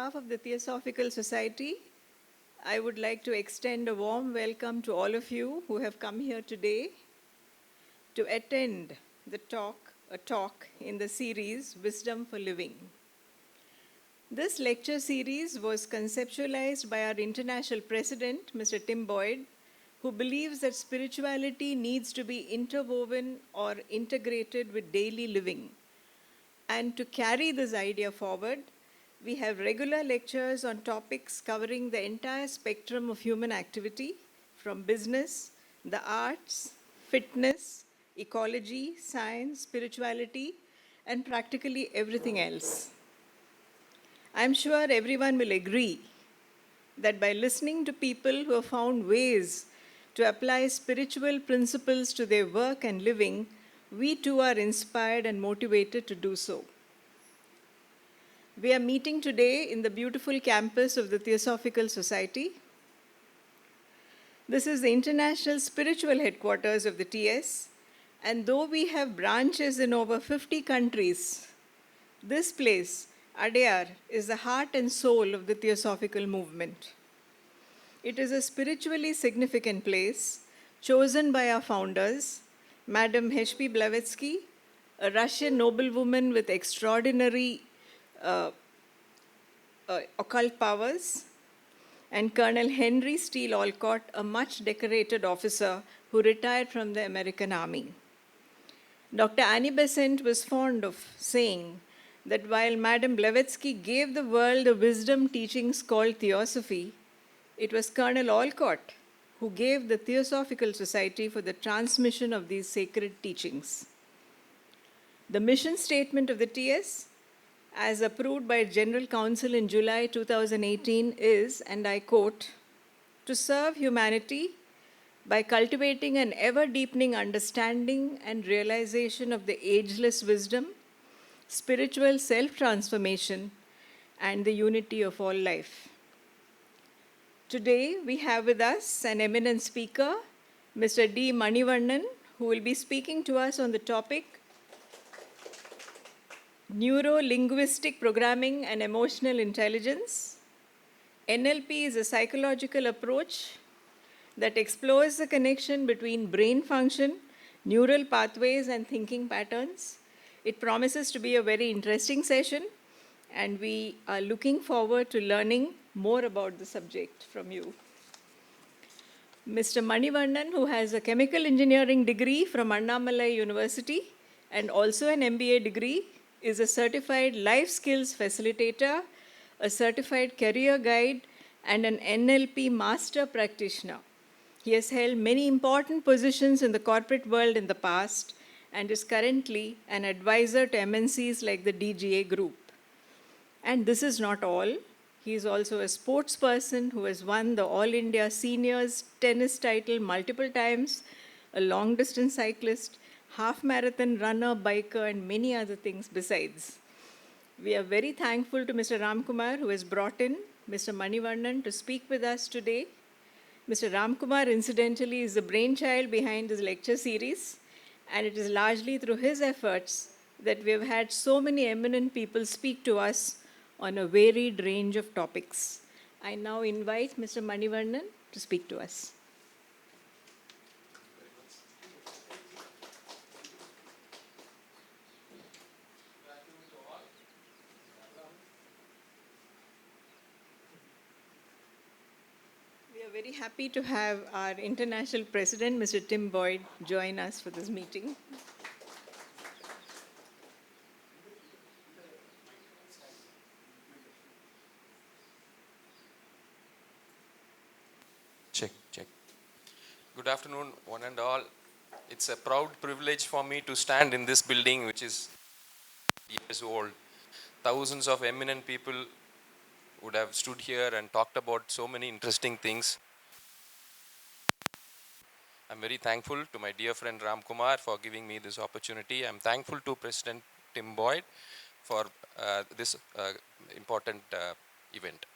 behalf of the Theosophical Society, I would like to extend a warm welcome to all of you who have come here today to attend a talk in the series Wisdom for Living. This lecture series was conceptualized by our international president, Mr. Tim Boyd, who believes that spirituality needs to be interwoven or integrated with daily living. And to carry this idea forward, we have regular lectures on topics covering the entire spectrum of human activity, from business, the arts, fitness, ecology, science, spirituality, and practically everything else. I'm sure everyone will agree that by listening to people who have found ways to apply spiritual principles to their work and living, we too are inspired and motivated to do so. We are meeting today in the beautiful campus of the Theosophical Society. This is the international spiritual headquarters of the TS, and though we have branches in over 50 countries, this place, Adyar, is the heart and soul of the Theosophical movement. It is a spiritually significant place chosen by our founders, Madam H.P. Blavatsky, a Russian noblewoman with extraordinary occult powers, and Colonel Henry Steele Olcott, a much decorated officer who retired from the American Army. Dr. Annie Besant was fond of saying that while Madam Blavatsky gave the world the wisdom teachings called Theosophy, it was Colonel Olcott who gave the Theosophical Society for the transmission of these sacred teachings. The mission statement of the TS, as approved by General Council in July 2018, is, and I quote, "To serve humanity by cultivating an ever-deepening understanding and realization of the ageless wisdom, spiritual self-transformation, and the unity of all life." Today, we have with us an eminent speaker, Mr. D. Manivannan, who will be speaking to us on the topic Neuro, Linguistic Programming and Emotional Intelligence. NLP is a psychological approach that explores the connection between brain function, neural pathways, and thinking patterns. It promises to be a very interesting session, and we are looking forward to learning more about the subject from you. Mr. Manivannan, who has a chemical engineering degree from Annamalai University and also an MBA degree, is a certified life skills facilitator, a certified career guide, and an NLP master practitioner. He has held many important positions in the corporate world in the past and is currently an advisor to MNCs like the DGA Group. And this is not all. He is also a sports person who has won the All India Seniors tennis title multiple times, a long-distance cyclist, half-marathon runner, biker, and many other things besides. We are very thankful to Mr. Ramkumar, who has brought in Mr. Manivannan to speak with us today. Mr. Ramkumar, incidentally, is the brainchild behind this lecture series, and it is largely through his efforts that we have had so many eminent people speak to us on a varied range of topics. I now invite Mr. Manivannan to speak to us. We are very happy to have our international president, Mr. Tim Boyd, join us for this meeting. Check. Good afternoon, one and all. It's a proud privilege for me to stand in this building, which is years old. Thousands of eminent people would have stood here and talked about so many interesting things. I'm very thankful to my dear friend Ram Kumar for giving me this opportunity. I'm thankful to President Tim Boyd for this important event.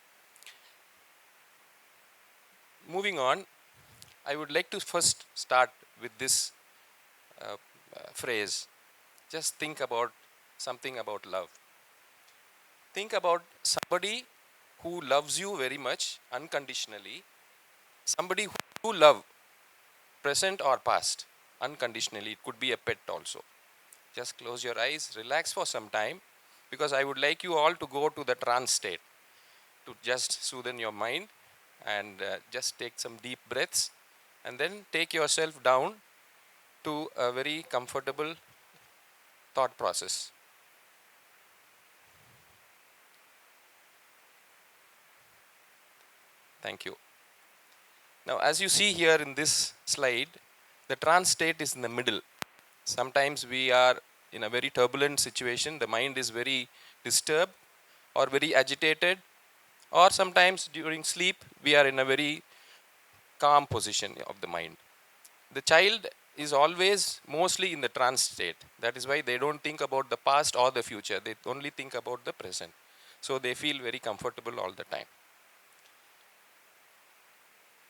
Moving on, I would like to first start with this phrase. Just think about something about love. Think about somebody who loves you very much unconditionally, somebody who you love, present or past, unconditionally. It could be a pet also. Just close your eyes, relax for some time, because I would like you all to go to the trance state to just soothe your mind and just take some deep breaths and then take yourself down to a very comfortable thought process. Thank you. Now, as you see here in this slide, the trance state is in the middle. Sometimes we are in a very turbulent situation, the mind is very disturbed or very agitated, or sometimes during sleep we are in a very calm position of the mind. The child is always mostly in the trance state. That is why they don't think about the past or the future, they only think about the present. So they feel very comfortable all the time.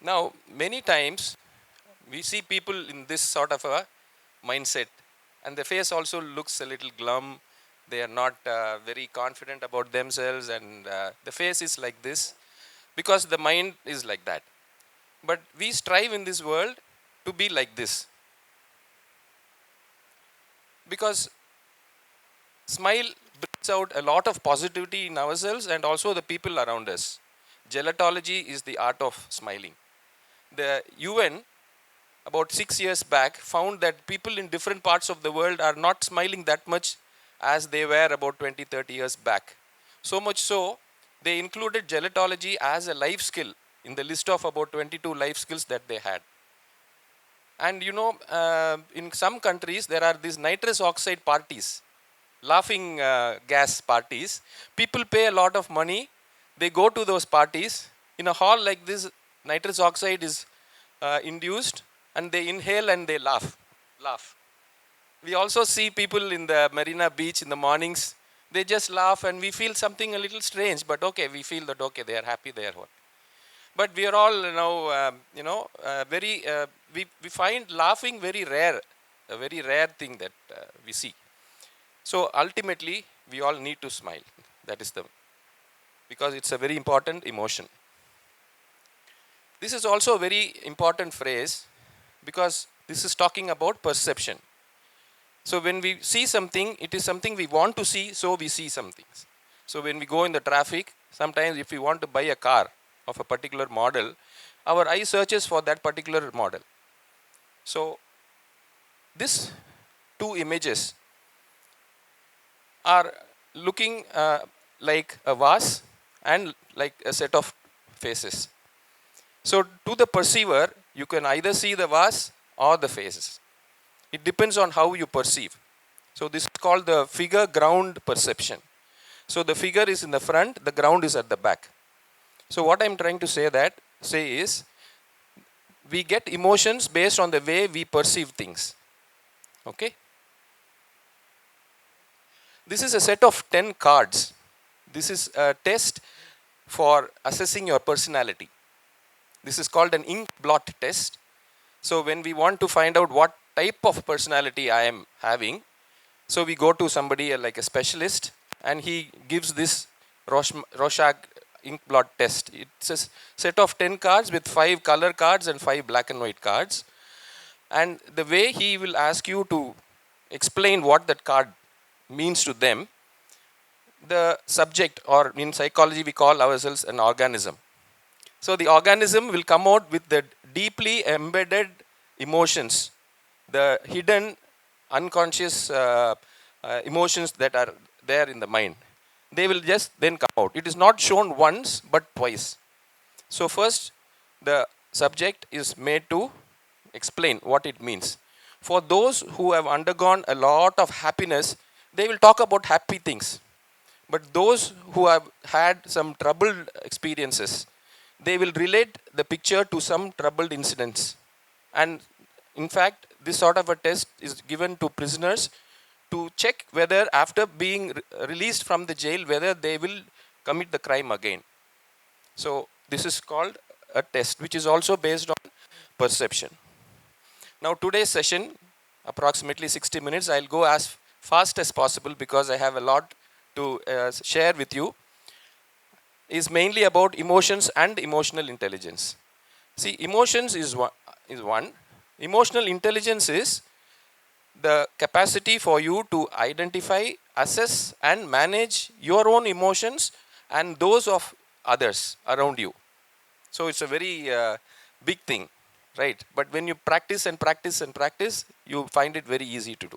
Now, many times we see people in this sort of a mindset, and the face also looks a little glum. They are not very confident about themselves, and the face is like this because the mind is like that. But we strive in this world to be like this, because smile brings out a lot of positivity in ourselves and also the people around us. Gelatology is the art of smiling. The UN about 6 years back found that people in different parts of the world are not smiling that much as they were about 20-30 years back. So much so, they included gelatology as a life skill in the list of about 22 life skills that they had. And you know, in some countries there are these nitrous oxide parties, laughing gas parties. People pay a lot of money, they go to those parties. In a hall like this, nitrous oxide is induced, and they inhale and they laugh. We also see people in the Marina Beach in the mornings, they just laugh and we feel something a little strange, but okay, we feel that okay, they are happy, they are what. But we are all now, we find laughing very rare, a very rare thing that we see. So ultimately, we all need to smile. That is because it's a very important emotion. This is also a very important phrase because this is talking about perception. So when we see something, it is something we want to see, so we see some things. So when we go in the traffic, sometimes if we want to buy a car of a particular model, our eye searches for that particular model. So these two images are looking like a vase and like a set of faces. So to the perceiver, you can either see the vase or the faces. It depends on how you perceive. So this is called the figure ground perception. So the figure is in the front, the ground is at the back. So what I'm trying to say is, we get emotions based on the way we perceive things. Okay? This is a set of 10 cards. This is a test for assessing your personality. This is called an ink blot test. So when we want to find out what type of personality I am having, so we go to somebody like a specialist and he gives this Rorschach ink blot test. It's a set of 10 cards with 5 color cards and 5 black and white cards. And the way he will ask you to explain what that card means to them, the subject, or in psychology we call ourselves an organism. So the organism will come out with the deeply embedded emotions, the hidden unconscious emotions that are there in the mind. They will just then come out. It is not shown once but twice. So first the subject is made to explain what it means. For those who have undergone a lot of happiness, they will talk about happy things. But those who have had some troubled experiences, they will relate the picture to some troubled incidents. And in fact, this sort of a test is given to prisoners to check whether after being released from the jail, whether they will commit the crime again. So this is called a test, which is also based on perception. Now today's session, approximately 60 minutes, I'll go as fast as possible because I have a lot to share with you. is mainly about emotions and emotional intelligence. See, emotions is one. Emotional intelligence is the capacity for you to identify, assess, and manage your own emotions and those of others around you. So it's a very big thing, right? But when you practice and practice and practice, you find it very easy to do.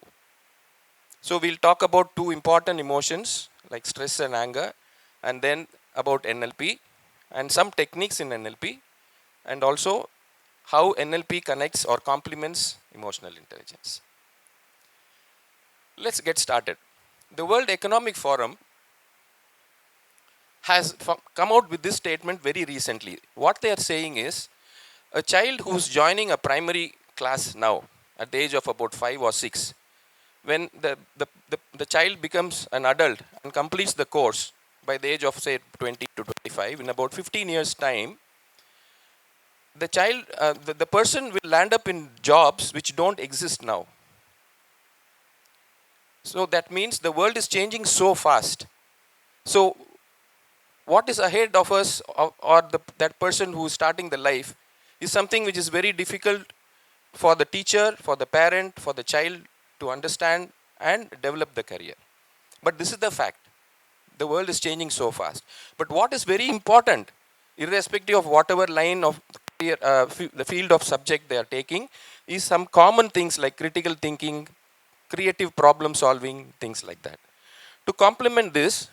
So we'll talk about two important emotions like stress and anger, and then about NLP and some techniques in NLP, and also how NLP connects or complements emotional intelligence. Let's get started. The World Economic Forum has come out with this statement very recently. What they are saying is a child who's joining a primary class now at the age of about 5 or 6, when the child becomes an adult and completes the course by the age of say 20 to 25, in about 15 years time, the person will land up in jobs which don't exist now. So that means the world is changing so fast. So what is ahead of us, or that person who is starting the life, is something which is very difficult for the teacher, for the parent, for the child to understand and develop the career. But this is the fact. The world is changing so fast. But what is very important, irrespective of whatever line of career, the field of subject they are taking, is some common things like critical thinking, creative problem solving, things like that. To complement this,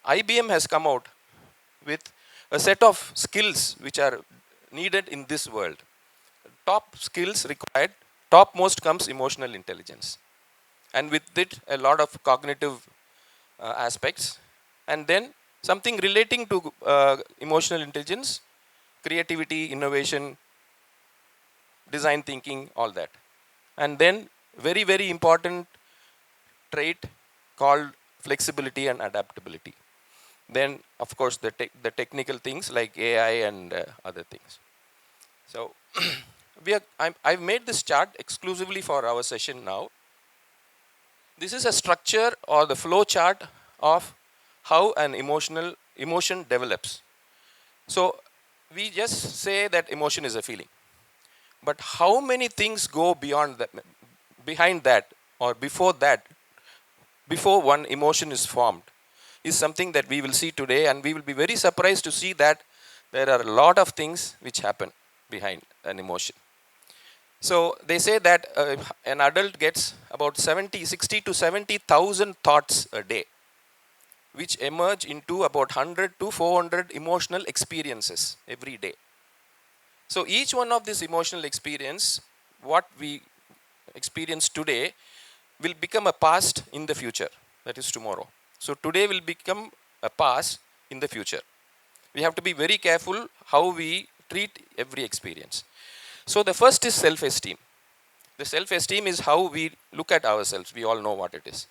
IBM has come out with a set of skills which are needed in this world. Top skills required, topmost comes emotional intelligence. And with it, a lot of cognitive aspects. And then something relating to emotional intelligence, creativity, innovation, design thinking, all that. And then very, very important trait called flexibility and adaptability. Then, of course, the technical things like AI and other things. So, I've made this chart exclusively for our session now. This is a structure or the flow chart of how an emotion develops. So, we just say that emotion is a feeling. But how many things go beyond that, behind that, or before that, before one emotion is formed, is something that we will see today, and we will be very surprised to see that there are a lot of things which happen behind an emotion. So they say that an adult gets about 60 to 70,000 thoughts a day, which emerge into about 100 to 400 emotional experiences every day. So each one of these emotional experience, what we experience today, will become a past in the future, that is tomorrow. So today will become a past in the future. We have to be very careful how we treat every experience. So the first is self-esteem. The self-esteem is how we look at ourselves. We all know what it is.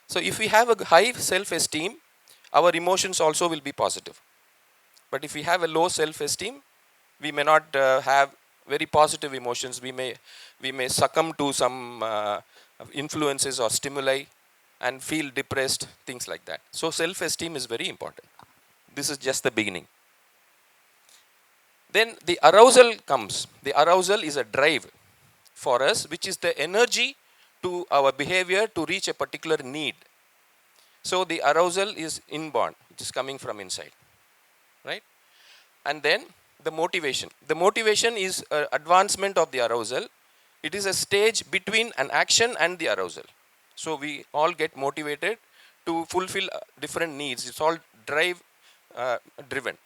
So if we have a high self-esteem, our emotions also will be positive. But if we have a low self-esteem, we may not have very positive emotions. We may succumb to some influences or stimuli and feel depressed, things like that. So self-esteem is very important. This is just the beginning. Then the arousal comes. The arousal is a drive for us, which is the energy to our behavior to reach a particular need. So the arousal is inborn, it is coming from inside, right? And then the motivation. The motivation is advancement of the arousal. It is a stage between an action and the arousal. So we all get motivated to fulfill different needs. It's all drive driven.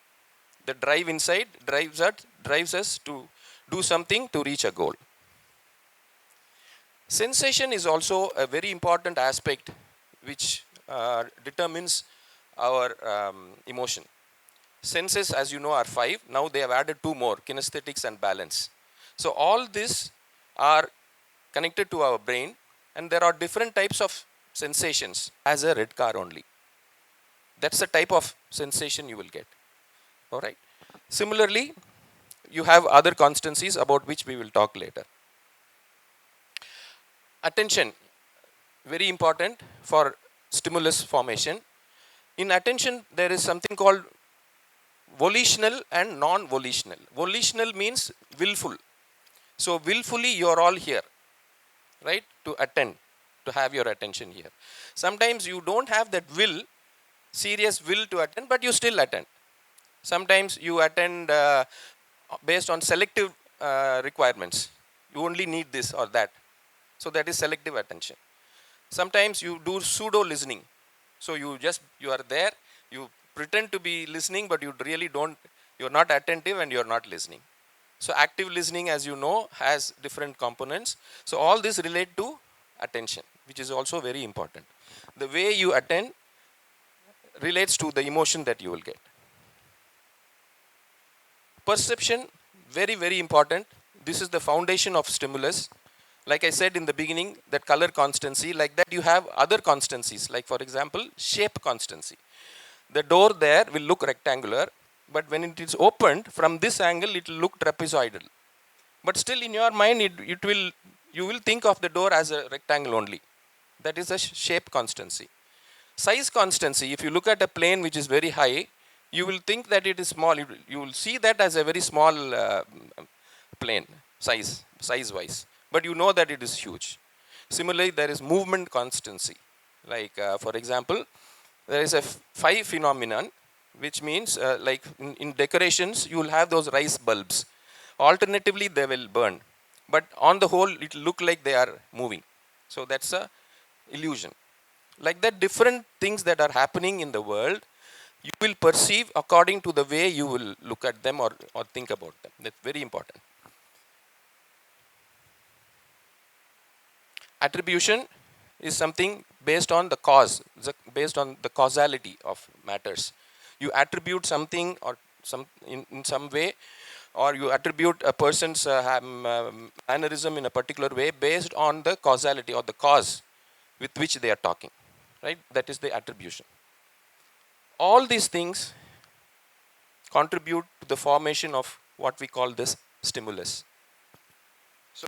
The drive inside drives us to do something to reach a goal. Sensation is also a very important aspect which determines our emotion. Senses, as you know, are 5. Now they have added 2 more, kinesthetics and balance. So all this are connected to our brain, and there are different types of sensations as a red car only. That's the type of sensation you will get. All right. Similarly, you have other constancies about which we will talk later. Attention, very important for stimulus formation. In attention, there is something called volitional and non-volitional. Volitional means willful. So willfully you are all here, right, to attend, to have your attention here. Sometimes you don't have that will, serious will to attend, but you still attend. Sometimes you attend based on selective requirements. You only need this or that. So that is selective attention. Sometimes you do pseudo listening. So you are there, you pretend to be listening, but you really don't, you're not attentive and you're not listening. So active listening, as you know, has different components. So all this relate to attention, which is also very important. The way you attend relates to the emotion that you will get. Perception, very, very important. This is the foundation of stimulus. Like I said in the beginning, that color constancy, like that you have other constancies, like for example, shape constancy. The door there will look rectangular, but when it is opened from this angle, it will look trapezoidal. But still in your mind, you will think of the door as a rectangle only. That is a shape constancy. Size constancy, if you look at a plane which is very high, you will think that it is small. You will see that as a very small plane, size-wise. But you know that it is huge. Similarly, there is movement constancy. Like, for example, there is a phi phenomenon, which means like in decorations, you will have those rice bulbs. Alternatively, they will burn. But on the whole, it will look like they are moving. So that's a illusion. Like that, different things that are happening in the world, you will perceive according to the way you will look at them or think about them. That's very important. Attribution is something based on the cause, based on the causality of matters. You attribute something or in some way, or you attribute a person's mannerism in a particular way based on the causality or the cause with which they are talking, right? That is the attribution. All these things contribute to the formation of what we call this stimulus. So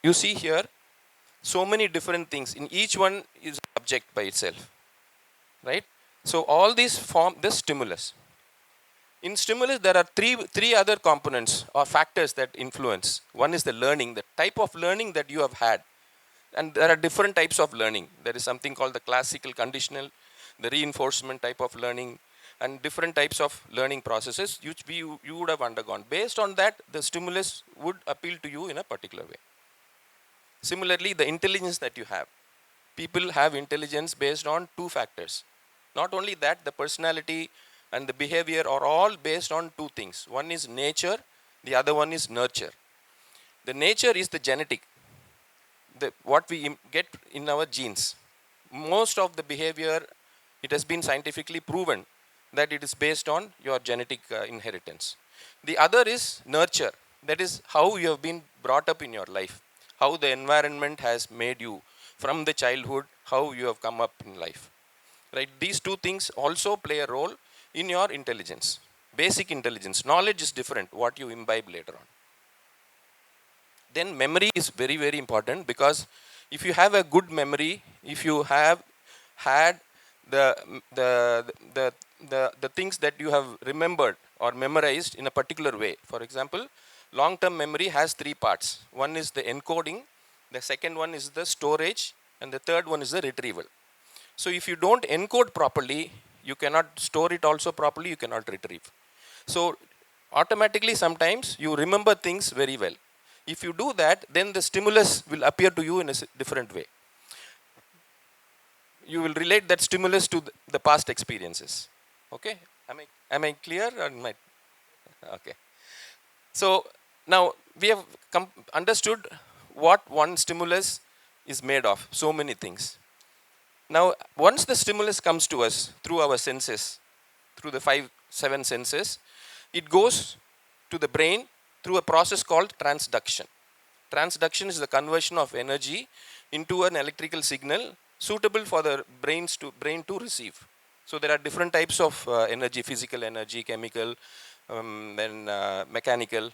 you see here so many different things. In each one is an object by itself, right? So all these form the stimulus. In stimulus, there are three other components or factors that influence. One is the learning, the type of learning that you have had. And there are different types of learning. There is something called the classical conditional, the reinforcement type of learning, and different types of learning processes which you would have undergone. Based on that, the stimulus would appeal to you in a particular way. Similarly, the intelligence that you have. People have intelligence based on two factors. Not only that, the personality and the behavior are all based on two things. One is nature, the other one is nurture. The nature is the genetic, what we get in our genes. Most of the behavior, it has been scientifically proven that it is based on your genetic inheritance. The other is nurture, that is how you have been brought up in your life, how the environment has made you from the childhood, how you have come up in life. Right? These two things also play a role in your intelligence. Basic intelligence. Knowledge is different, what you imbibe later on. Then memory is very, very important, because if you have a good memory, if you have had the things that you have remembered or memorized in a particular way. For example, long-term memory has three parts. One is the encoding, the second one is the storage, and the third one is the retrieval. So if you don't encode properly, you cannot store it also properly, you cannot retrieve. So automatically sometimes you remember things very well. If you do that, then the stimulus will appear to you in a different way. You will relate that stimulus to the past experiences. Okay? Am I clear? Or am I? Okay. So now we have understood what one stimulus is made of. So many things. Now, once the stimulus comes to us through our senses, through the 5-7 senses, it goes to the brain through a process called transduction. Transduction is the conversion of energy into an electrical signal suitable for the brain to receive. So there are different types of energy: physical energy, chemical, then mechanical,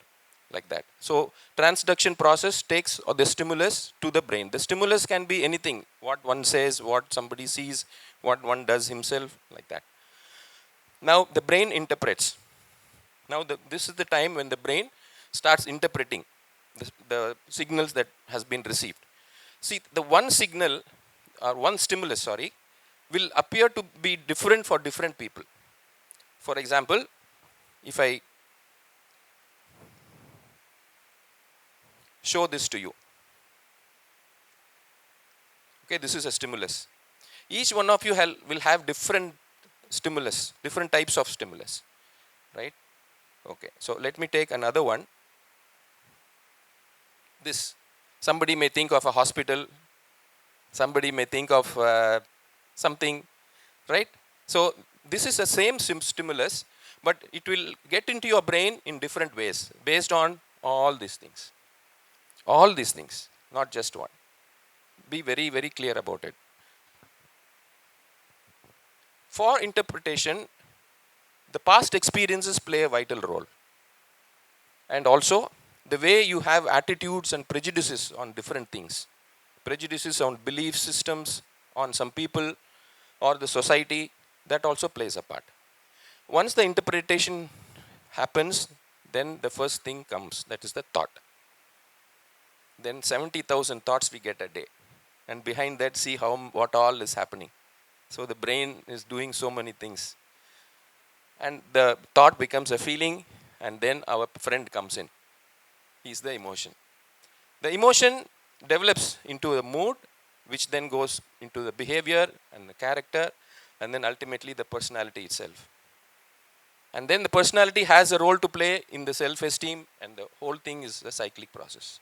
like that. So transduction process takes the stimulus to the brain. The stimulus can be anything: what one says, what somebody sees, what one does himself, like that. Now the brain interprets. Now this is the time when the brain starts interpreting the signals that has been received. See, the one signal or one stimulus, sorry, will appear to be different for different people. For example, if I show this to you, okay, this is a stimulus. Each one of you will have different stimulus, different types of stimulus, right? Okay, so let me take another one. This, somebody may think of a hospital, somebody may think of something, right? So this is the same stimulus, but it will get into your brain in different ways based on all these things. All these things, not just one. Be very, very clear about it. For interpretation, the past experiences play a vital role. And also, the way you have attitudes and prejudices on different things. Prejudices on belief systems, on some people, or the society, that also plays a part. Once the interpretation happens, then the first thing comes, that is the thought. Then 70,000 thoughts we get a day. And behind that, see what all is happening. So the brain is doing so many things. And the thought becomes a feeling, and then our friend comes in. He's the emotion. The emotion develops into a mood, which then goes into the behavior and the character, and then ultimately the personality itself. And then the personality has a role to play in the self-esteem, and the whole thing is a cyclic process.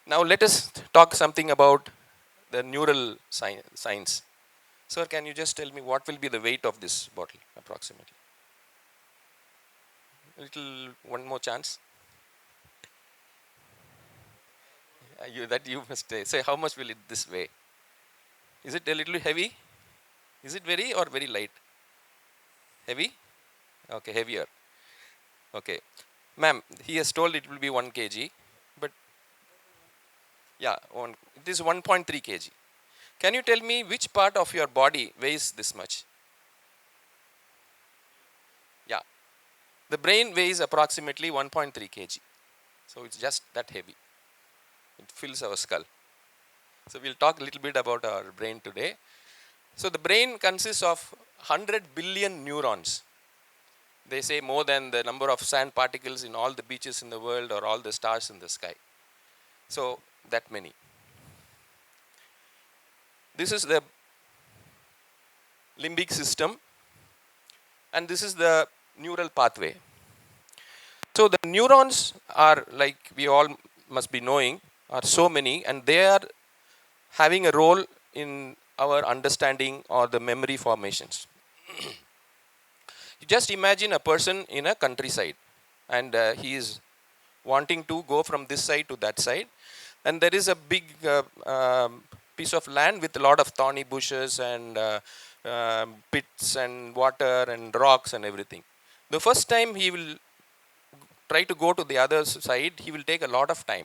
Now let us talk something about the neural science. Sir, can you just tell me what will be the weight of this bottle approximately? One more chance. You must say how much will this weigh? Is it a little heavy? Is it very or very light? Heavy? Okay, heavier. Okay. Ma'am, he has told it will be 1 kg, but yeah, it is 1.3 kg. Can you tell me which part of your body weighs this much? Yeah. The brain weighs approximately 1.3 kg. So it's just that heavy. It fills our skull. So we'll talk a little bit about our brain today. So the brain consists of 100 billion neurons. They say more than the number of sand particles in all the beaches in the world or all the stars in the sky. So that many. This is the limbic system, and this is the neural pathway. So the neurons are, like we all must be knowing, are so many, and they are having a role in our understanding or the memory formations. You just imagine a person in a countryside, and he is wanting to go from this side to that side, and there is a big piece of land with a lot of thorny bushes and pits and water and rocks and everything. The first time he will try to go to the other side, he will take a lot of time.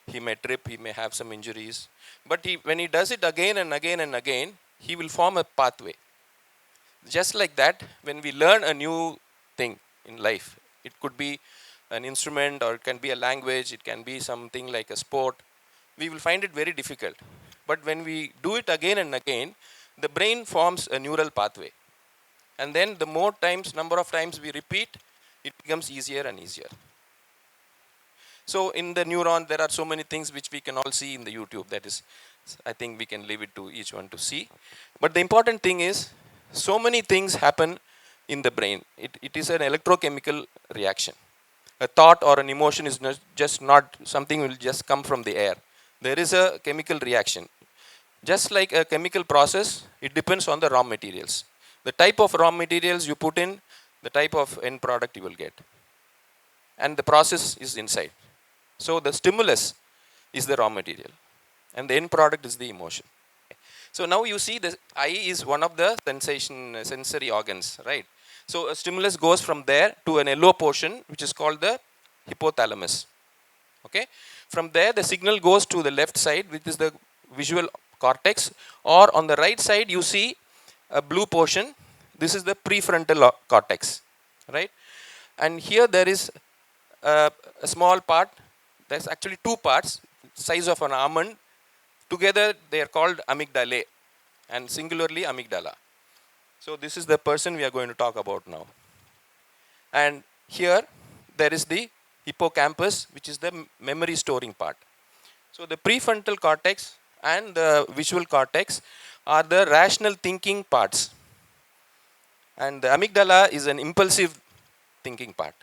He may trip, he may have some injuries, but when he does it again and again and again, he will form a pathway. Just like that, when we learn a new thing in life, it could be an instrument, or it can be a language, it can be something like a sport, we will find it very difficult. But when we do it again and again, the brain forms a neural pathway. And then the more times, number of times we repeat, it becomes easier and easier. So in the neuron, there are so many things which we can all see in the YouTube. That is, I think we can leave it to each one to see. But the important thing is, so many things happen in the brain. It is an electrochemical reaction. A thought or an emotion is not something will just come from the air. There is a chemical reaction. Just like a chemical process, it depends on the raw materials. The type of raw materials you put in, the type of end product you will get. And the process is inside. So the stimulus is the raw material, and the end product is the emotion. So now you see the eye is one of the sensory organs, right? So a stimulus goes from there to an yellow portion, which is called the hypothalamus. Okay. From there, the signal goes to the left side, which is the visual cortex, or on the right side, you see a blue portion. This is the prefrontal cortex, right? And here there is a small part. There's actually two parts, size of an almond. Together they are called amygdalae and singularly amygdala. So this is the person we are going to talk about now. And here there is the hippocampus, which is the memory storing part. So the prefrontal cortex and the visual cortex are the rational thinking parts. And the amygdala is an impulsive thinking part.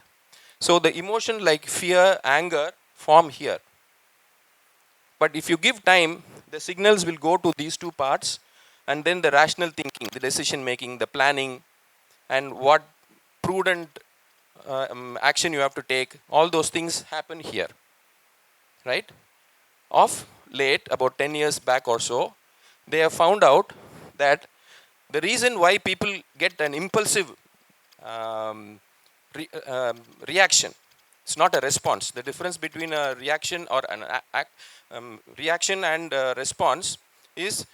So the emotion like fear, anger form here. But if you give time, the signals will go to these two parts, and then the rational thinking, the decision making, the planning, and what prudent action you have to take, all those things happen here, right? Of late, about 10 years back or so, they have found out that the reason why people get an impulsive um, reaction, it's not a response. The difference between a reaction or an reaction and response is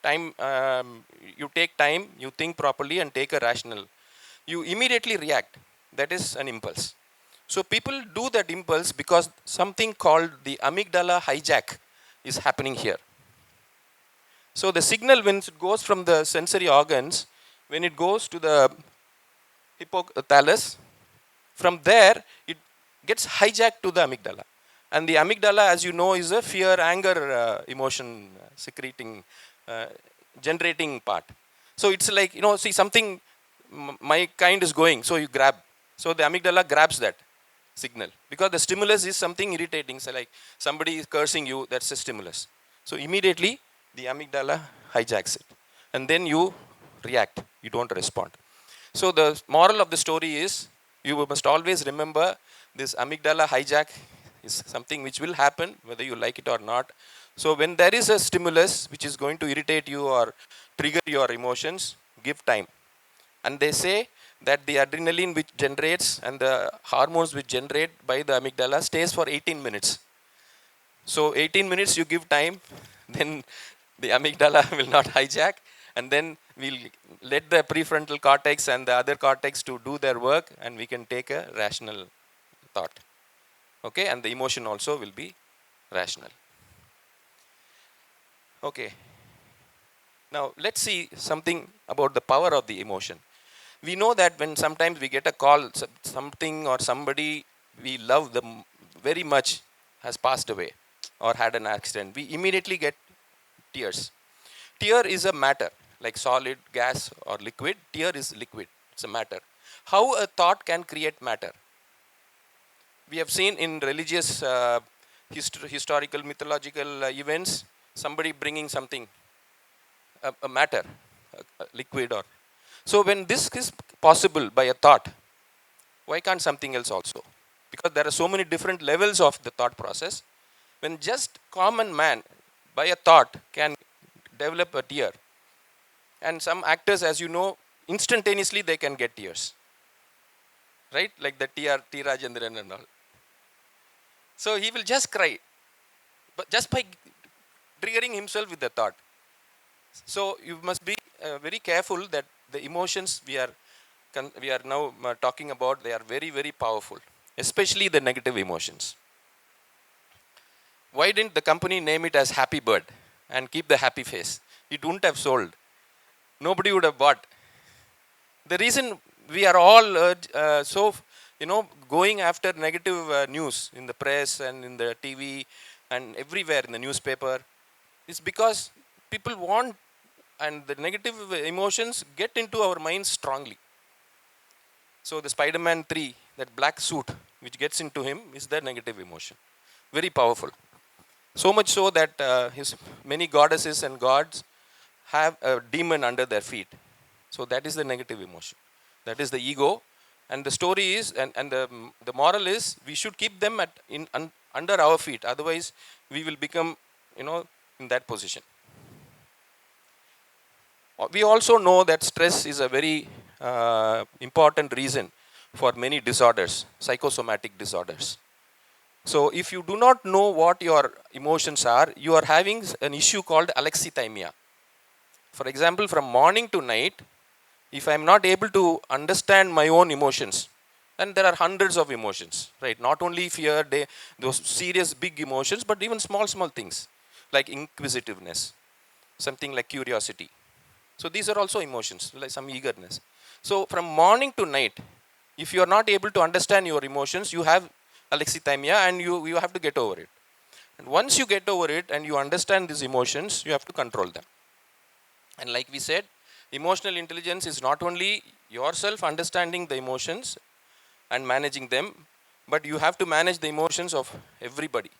time. You take time, you think properly, and take a rational. You immediately react. That is an impulse. So people do that impulse because something called the amygdala hijack is happening here. So the signal, when it goes from the sensory organs, when it goes to the hypothalamus, from there it gets hijacked to the amygdala. And the amygdala, as you know, is a fear, anger emotion secreting, generating part. So it's like, see something, my kind is going, so you grab. So the amygdala grabs that signal because the stimulus is something irritating. So like somebody is cursing you, that's a stimulus. So immediately the amygdala hijacks it. And then you react, you don't respond. So the moral of the story is, you must always remember this amygdala hijack is something which will happen whether you like it or not. So when there is a stimulus which is going to irritate you or trigger your emotions, give time. And they say that the adrenaline which generates and the hormones which generate by the amygdala stays for 18 minutes. So 18 minutes you give time, then the amygdala will not hijack, and then we'll let the prefrontal cortex and the other cortex to do their work, and we can take a rational thought. Okay, and the emotion also will be rational. Okay. Now let's see something about the power of the emotion. We know that when sometimes we get a call, something or somebody we love them very much has passed away or had an accident, we immediately get tears. Tear is a matter, like solid, gas or liquid. Tear is liquid, it's a matter. How a thought can create matter? We have seen in religious, historical, mythological events, somebody bringing something, a matter, a liquid or. So when this is possible by a thought, why can't something else also? Because there are so many different levels of the thought process. When just common man, by a thought, can develop a tear. And some actors, as you know, instantaneously they can get tears. Right? Like the T. Rajendran and all. So he will just cry. But just by triggering himself with the thought. So you must be very careful that the emotions we are now talking about, they are very, very powerful. Especially the negative emotions. Why didn't the company name it as Happy Bird and keep the happy face? It wouldn't have sold. Nobody would have bought. The reason we are all going after negative news in the press and in the TV and everywhere in the newspaper is because people want, and the negative emotions get into our minds strongly. So the Spider-Man 3, that black suit which gets into him is the negative emotion. Very powerful. So much so that his many goddesses and gods have a demon under their feet. So that is the negative emotion. That is the ego. And the story is, and the moral is, we should keep them under our feet. Otherwise, we will become, in that position. We also know that stress is a very important reason for many disorders, psychosomatic disorders. So if you do not know what your emotions are, you are having an issue called alexithymia. For example, from morning to night, if I'm not able to understand my own emotions, and there are hundreds of emotions, right? Not only fear, those serious big emotions, but even small, small things like inquisitiveness, something like curiosity. So these are also emotions, like some eagerness. So from morning to night, if you are not able to understand your emotions, you have alexithymia and you have to get over it. And once you get over it and you understand these emotions, you have to control them. And like we said, emotional intelligence is not only yourself understanding the emotions and managing them, but you have to manage the emotions of everybody.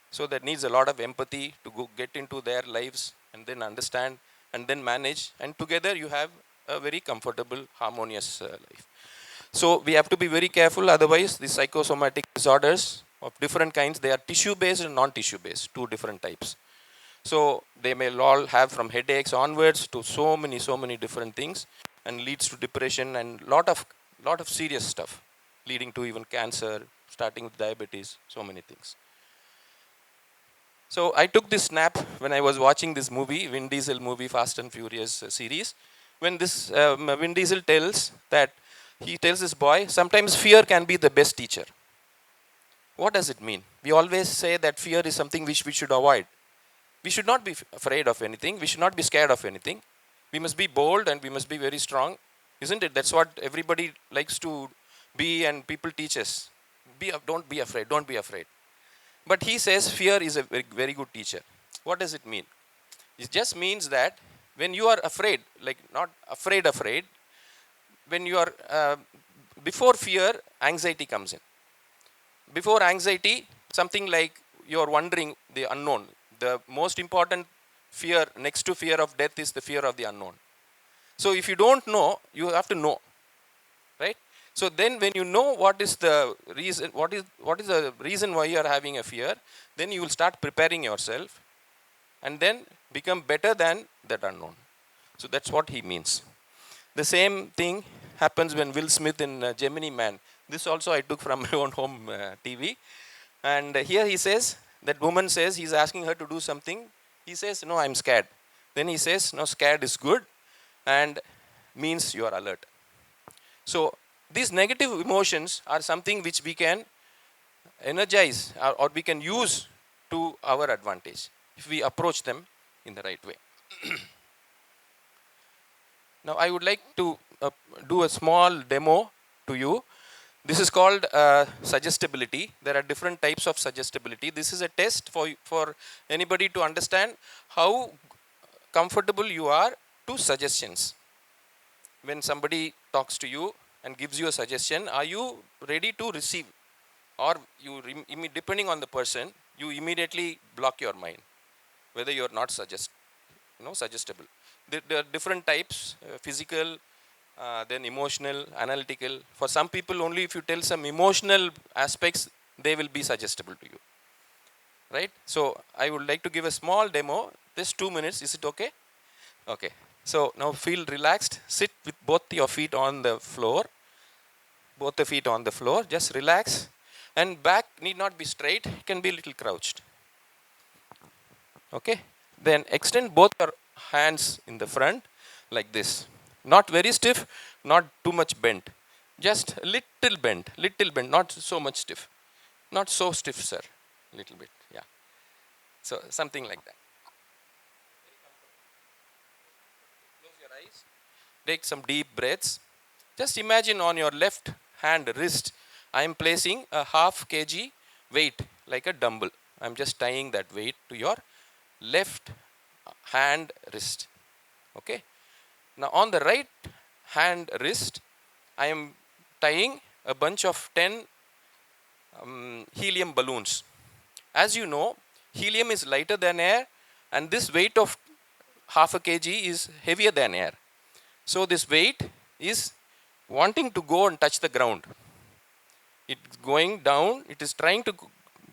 So that needs a lot of empathy to go get into their lives and then understand and then manage. And together you have a very comfortable, harmonious life. So we have to be very careful. Otherwise, the psychosomatic disorders of different kinds, they are tissue-based and non-tissue-based, two different types. So they may all have from headaches onwards to so many different things, and leads to depression and lot of serious stuff, leading to even cancer, starting with diabetes, so many things. So I took this snap when I was watching this movie, Vin Diesel movie, Fast and Furious series, when this Vin Diesel tells that, he tells this boy, sometimes fear can be the best teacher. What does it mean? We always say that fear is something which we should avoid. We should not be afraid of anything. We should not be scared of anything. We must be bold and we must be very strong. Isn't it? That's what everybody likes to be, and people teach us. Don't be afraid, don't be afraid. But he says fear is a very, very good teacher. What does it mean? It just means that when you are afraid, like not afraid, when you are, before fear, anxiety comes in. Before anxiety, something like you're wondering the unknown. The most important fear next to fear of death is the fear of the unknown. So if you don't know, you have to know, right? So then when you know what is the reason, what is the reason why you are having a fear, then you will start preparing yourself and then become better than that unknown. So that's what he means. The same thing happens when Will Smith in Gemini Man. This also I took from my own home TV. And here he says, that woman says, he's asking her to do something. He says, no, I'm scared. Then he says, no, scared is good and means you are alert. So these negative emotions are something which we can energize or we can use to our advantage if we approach them in the right way. Now I would like to do a small demo to you. This is called suggestibility. There are different types of suggestibility. This is a test for anybody to understand how comfortable you are to suggestions. When somebody talks to you and gives you a suggestion, are you ready to receive? Or you, depending on the person, you immediately block your mind, whether you are not suggestible. There are different types, physical, then emotional, analytical. For some people, only if you tell some emotional aspects, they will be suggestible to you, right? So I would like to give a small demo, just 2 minutes. Is it okay? Okay. So now feel relaxed. Sit with both your feet on the floor. Both the feet on the floor. Just relax. And back need not be straight. It can be a little crouched. Okay. Then extend both your hands in the front like this. Not very stiff, not too much bent. Just a little bent, not so much stiff. Not so stiff, sir. Little bit, yeah. So something like that. Close your eyes. Take some deep breaths. Just imagine on your left hand wrist, I am placing a half kg weight like a dumbbell. I am just tying that weight to your left hand wrist. Okay. Now on the right hand wrist, I am tying a bunch of 10 helium balloons. As you know, helium is lighter than air, and this weight of half a kg is heavier than air. So this weight is wanting to go and touch the ground. It's going down, it is trying to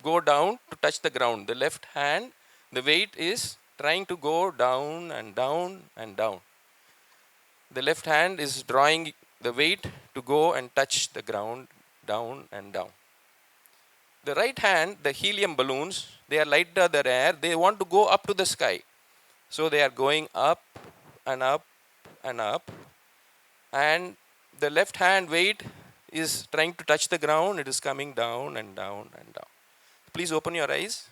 go down to touch the ground. The left hand, the weight is trying to go down and down and down. The left hand is drawing the weight to go and touch the ground down and down. The right hand, the helium balloons, they are lighter than air. They want to go up to the sky. So they are going up and up and up, and the left hand weight is trying to touch the ground. It is coming down and down and down. Please open your eyes.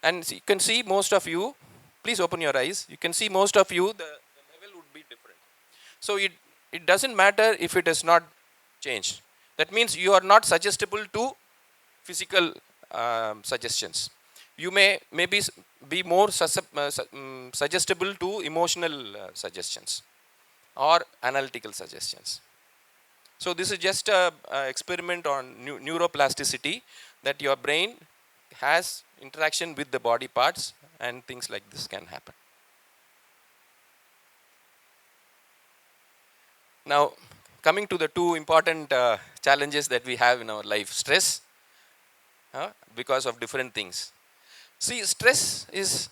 And you can see most of you, please open your eyes. You can see most of you, the level would be different. So it doesn't matter if it has not changed. That means you are not suggestible to physical suggestions. You may maybe be more suggestible to emotional suggestions or analytical suggestions. So this is just a experiment on neuroplasticity, that your brain has interaction with the body parts and things like this can happen. Now, coming to the two important challenges that we have in our life: stress, because of different things. See, stress is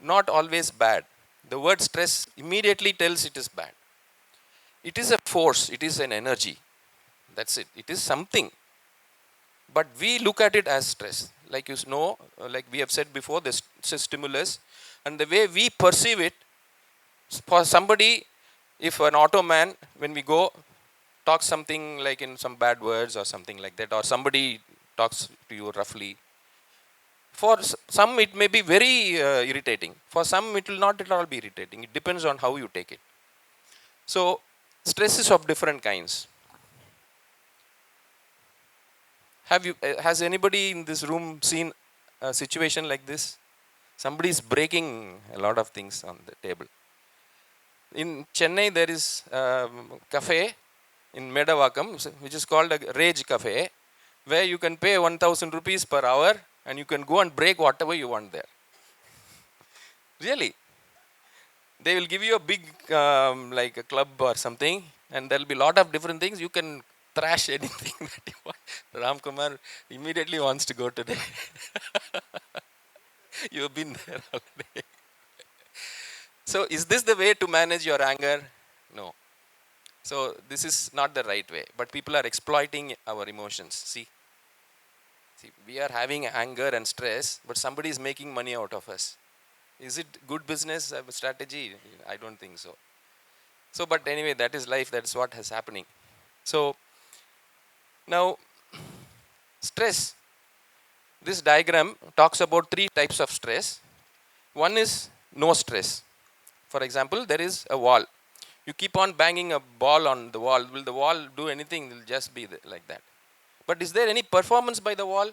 not always bad. The word stress immediately tells it is bad. It is a force, it is an energy. That's it. It is something. But we look at it as stress. Like you know, like we have said before, this stimulus, and the way we perceive it, for somebody, if an auto man, when we go, talks something like in some bad words or something like that, or somebody talks to you roughly, for some it may be very irritating. For some it will not at all be irritating. It depends on how you take it. So stress is of different kinds. Has anybody in this room seen a situation like this? Somebody is breaking a lot of things on the table. In Chennai, there is a cafe in Medavakkam, which is called a Rage Cafe, where you can pay 1,000 rupees per hour and you can go and break whatever you want there. Really. They will give you a big, like a club or something, and there will be a lot of different things. You can thrash anything that you want. Ram Kumar immediately wants to go today. You have been there already. So, is this the way to manage your anger? No. So, this is not the right way. But people are exploiting our emotions. See, we are having anger and stress, but somebody is making money out of us. Is it good business strategy? I don't think so. So, but anyway, that is life. That is what is happening. So, now, stress. This diagram talks about three types of stress. One is no stress. For example, there is a wall. You keep on banging a ball on the wall. Will the wall do anything? It will just be like that. But is there any performance by the wall?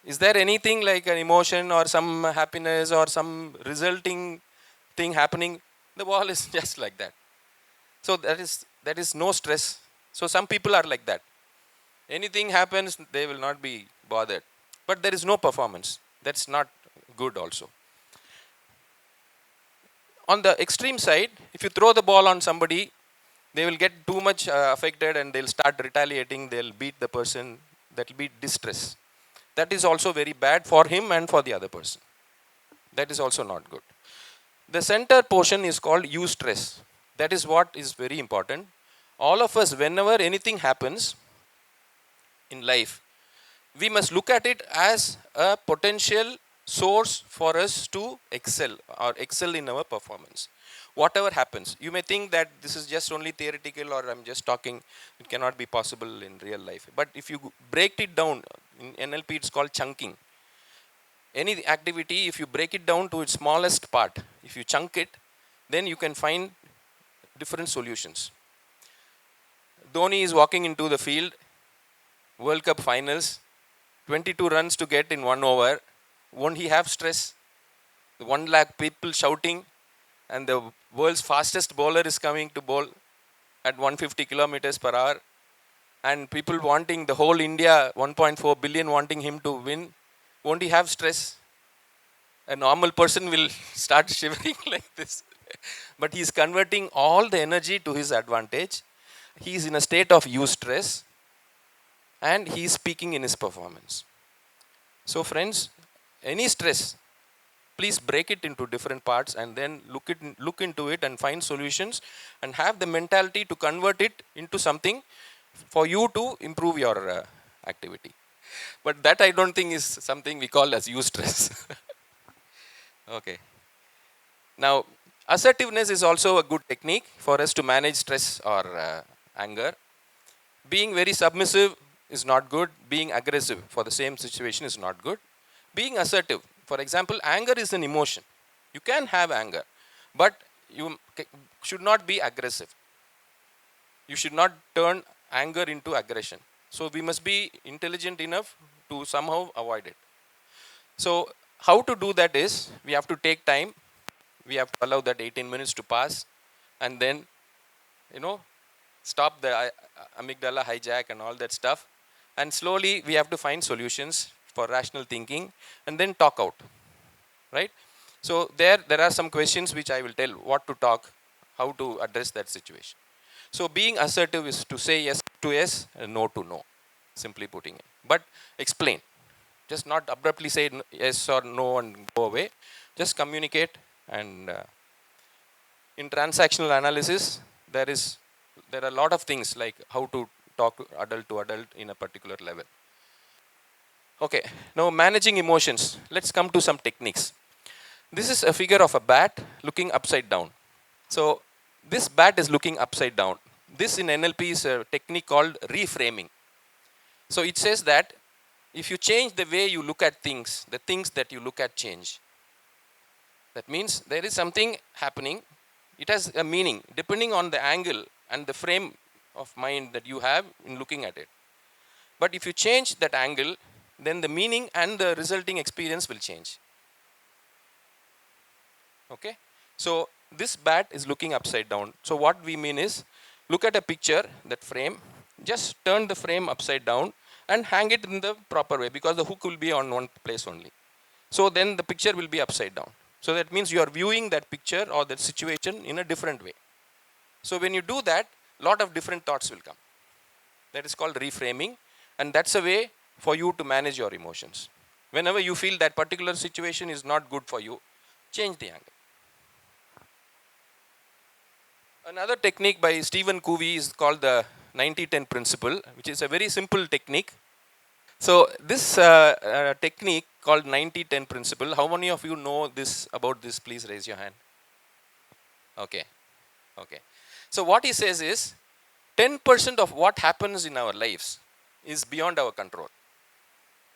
Is there anything like an emotion or some happiness or some resulting thing happening? The wall is just like that. So that is no stress. So some people are like that. Anything happens, they will not be bothered. But there is no performance. That's not good also. On the extreme side, if you throw the ball on somebody, they will get too much affected and they'll start retaliating. They'll beat the person. That will be distress. That is also very bad for him and for the other person. That is also not good. The center portion is called eustress. That is what is very important. All of us, whenever anything happens in life, we must look at it as a potential source for us to excel or excel in our performance. Whatever happens, you may think that this is just only theoretical or I'm just talking, it cannot be possible in real life. But if you break it down, in NLP it's called chunking. Any activity, if you break it down to its smallest part, if you chunk it, then you can find different solutions. Dhoni is walking into the field, World Cup finals, 22 runs to get in 1 over. Won't he have stress? 1 lakh people shouting, and the world's fastest bowler is coming to bowl at 150 kilometers per hour, and people wanting, the whole India, 1.4 billion wanting him to win. Won't he have stress? A normal person will start shivering like this. But he is converting all the energy to his advantage. He is in a state of eustress, and he is speaking in his performance. So friends, any stress, please break it into different parts and then look into it and find solutions and have the mentality to convert it into something for you to improve your activity. But that I don't think is something we call as eustress. Okay. Now, Assertiveness is also a good technique for us to manage stress or anger. Being very submissive is not good. Being aggressive for the same situation is not good. Being assertive, for example, anger is an emotion. You can have anger, but you should not be aggressive. You should not turn anger into aggression. So we must be intelligent enough to somehow avoid it. So how to do that is, we have to take time. We have to allow that 18 minutes to pass, and then, you know, stop the amygdala hijack and all that stuff. And slowly we have to find solutions for rational thinking and then talk out, right? So there are some questions which I will tell what to talk, how to address that situation. So being assertive is to say yes to yes and no to no, simply putting it. But explain. Just not abruptly say yes or no and go away. Just communicate. And in transactional analysis, there are a lot of things like how to talk to adult in a particular level. Okay, now managing emotions. Let's come to some techniques. This is a figure of a bat looking upside down. So this bat is looking upside down. This in NLP is a technique called reframing. So it says that if you change the way you look at things, the things that you look at change. That means there is something happening. It has a meaning depending on the angle and the frame of mind that you have in looking at it. But if you change that angle, then the meaning and the resulting experience will change. Okay? So this bat is looking upside down. So what we mean is, look at a picture, that frame, just turn the frame upside down and hang it in the proper way, because the hook will be on one place only. So then the picture will be upside down. So that means you are viewing that picture or that situation in a different way. So when you do that, lot of different thoughts will come. That is called reframing, and that's a way for you to manage your emotions. Whenever you feel that particular situation is not good for you, change the angle. Another technique by Stephen Covey is called the 90-10 principle, which is a very simple technique. So this technique called 90-10 principle, how many of you know this about this? Please raise your hand. Okay. Okay. So what he says is, 10% of what happens in our lives is beyond our control.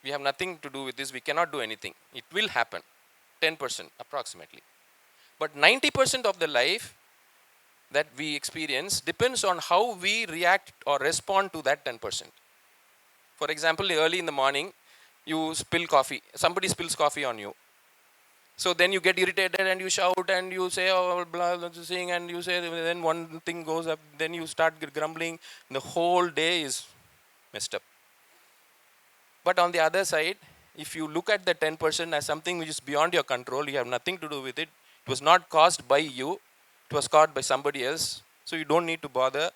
We have nothing to do with this. We cannot do anything. It will happen. 10% approximately. But 90% of the life that we experience depends on how we react or respond to that 10%. For example, early in the morning, you spill coffee. Somebody spills coffee on you. So then you get irritated and you shout and you say, oh, blah, blah, blah, and you say, then one thing goes up, then you start grumbling. The whole day is messed up. But on the other side, if you look at the 10% as something which is beyond your control, you have nothing to do with it. It was not caused by you. It was caused by somebody else. So you don't need to bother.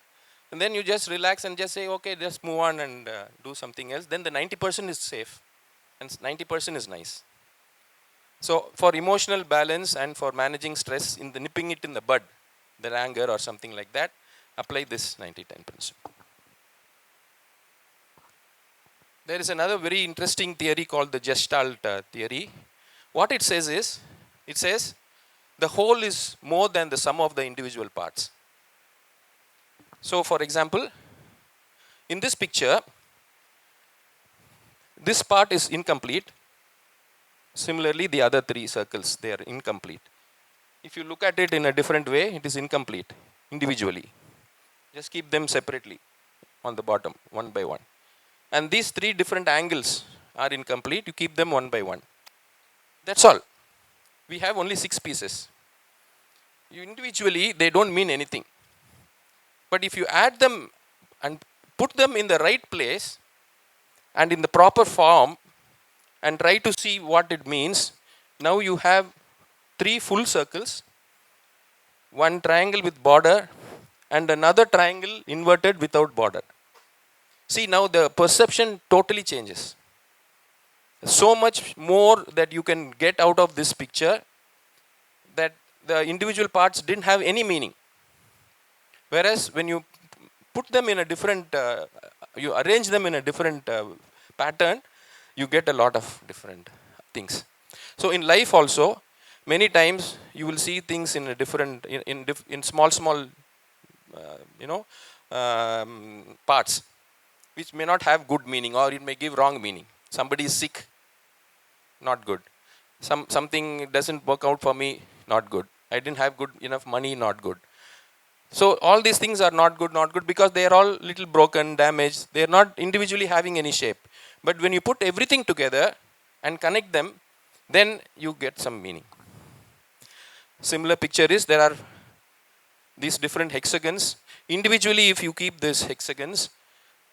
And then you just relax and just say, okay, just move on and do something else. Then the 90% is safe. And 90% is nice. So for emotional balance and for managing stress, in the nipping it in the bud, the anger or something like that, apply this 90-10 principle. There is another very interesting theory called the Gestalt theory. What it says is, it says the whole is more than the sum of the individual parts. So for example, in this picture, this part is incomplete. Similarly, the other three circles, they are incomplete. If you look at it in a different way, it is incomplete individually. Just keep them separately on the bottom, one by one. And these three different angles are incomplete. You keep them one by one. That's all. We have only 6 pieces. Individually, they don't mean anything. But if you add them and put them in the right place and in the proper form and try to see what it means, now you have 3 full circles, one triangle with border, and another triangle inverted without border. See, now the perception totally changes. So much more that you can get out of this picture, that the individual parts didn't have any meaning. Whereas when you put them in a different, you arrange them in a different pattern, you get a lot of different things. So in life also, many times you will see things in a different, in small, you know, parts, which may not have good meaning, or it may give wrong meaning. Somebody is sick, not good. Something doesn't work out for me, not good. I didn't have good enough money, not good. So all these things are not good because they are all little broken, damaged. They are not individually having any shape. But when you put everything together and connect them, then you get some meaning. Similar picture is there are these different hexagons. Individually, if you keep these hexagons,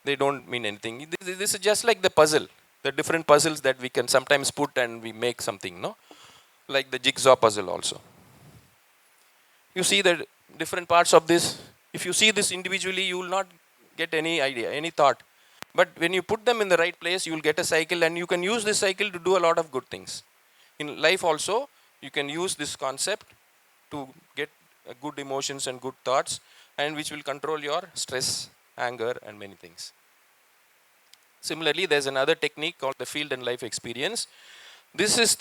they don't mean anything. This is just like the puzzle, the different puzzles that we can sometimes put and we make something, no? Like the jigsaw puzzle also. You see the different parts of this. If you see this individually, you will not get any idea, any thought. But when you put them in the right place, you will get a cycle, and you can use this cycle to do a lot of good things. In life also, you can use this concept to get good emotions and good thoughts, and which will control your stress, anger, and many things. Similarly, there's another technique called the field and life experience. This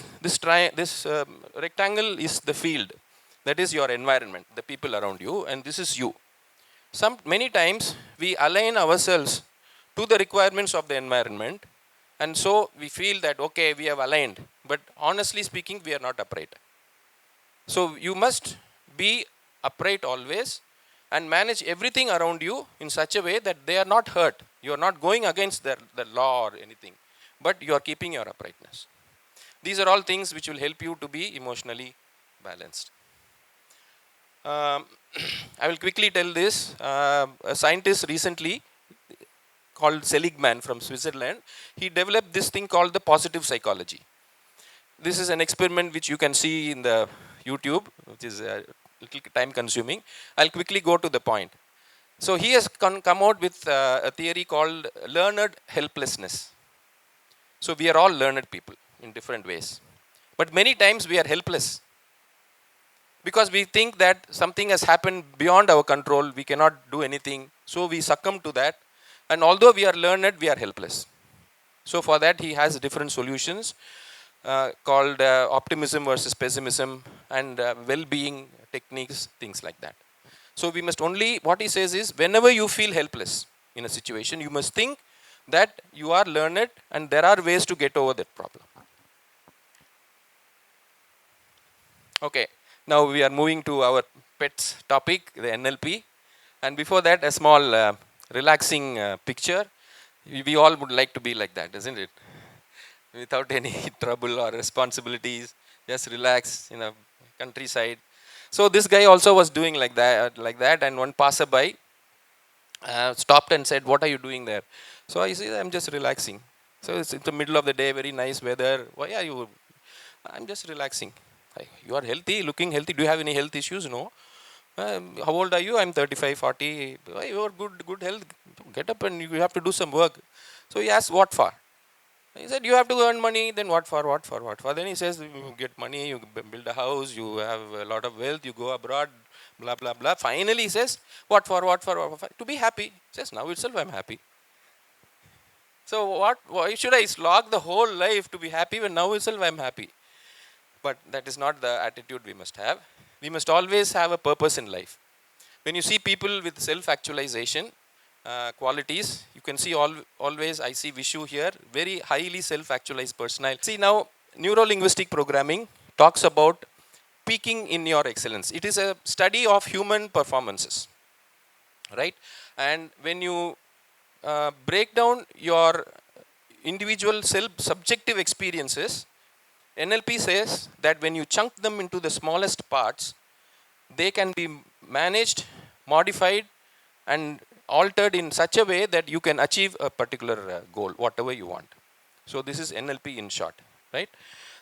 rectangle is the field, that is your environment, the people around you, and this is you. Many times we align ourselves to the requirements of the environment, and so we feel that okay, we have aligned, but honestly speaking, we are not upright. So you must be upright always and manage everything around you in such a way that they are not hurt. You are not going against the law or anything, but you are keeping your uprightness. These are all things which will help you to be emotionally balanced. I will quickly tell this. A scientist recently called Seligman from Switzerland, he developed this thing called the positive psychology. This is an experiment which you can see in the YouTube, which is a little time consuming. I'll quickly go to the point. So he has come out with a theory called learned helplessness. So we are all learned people in different ways. But many times we are helpless because we think that something has happened beyond our control, we cannot do anything. So we succumb to that. And although we are learned, we are helpless. So for that, he has different solutions called optimism versus pessimism and well-being techniques, things like that. So we must only, what he says is, whenever you feel helpless in a situation, you must think that you are learned and there are ways to get over that problem. Okay, now we are moving to our pets topic, the NLP. And before that, a small relaxing picture. We all would like to be like that, isn't it? Without any trouble or responsibilities, just relax in a countryside. So this guy also was doing like that, and one passerby stopped and said, "What are you doing there?" So I said, "I'm just relaxing." So it's in the middle of the day, very nice weather. Why are you? I'm just relaxing. You are healthy, looking healthy. Do you have any health issues? No. How old are you? I'm 35, 40. Why, you are good health. Get up and you have to do some work. So he asked, "What for?" He said, "You have to earn money." Then what for? What for? What for? Then he says, "You get money, you build a house, you have a lot of wealth, you go abroad, blah, blah, blah." Finally he says, "What for? What for? What for?" To be happy. He says, "Now itself I'm happy." So why should I slog the whole life to be happy when now itself I'm happy? But that is not the attitude we must have. We must always have a purpose in life. When you see people with self-actualization qualities, you can see always, I see Vishu here, very highly self-actualized personality. See now, neuro-linguistic programming talks about peaking in your excellence. It is a study of human performances, right? And when you break down your individual subjective experiences, NLP says that when you chunk them into the smallest parts, they can be managed, modified, and altered in such a way that you can achieve a particular goal, whatever you want. So this is NLP in short, right?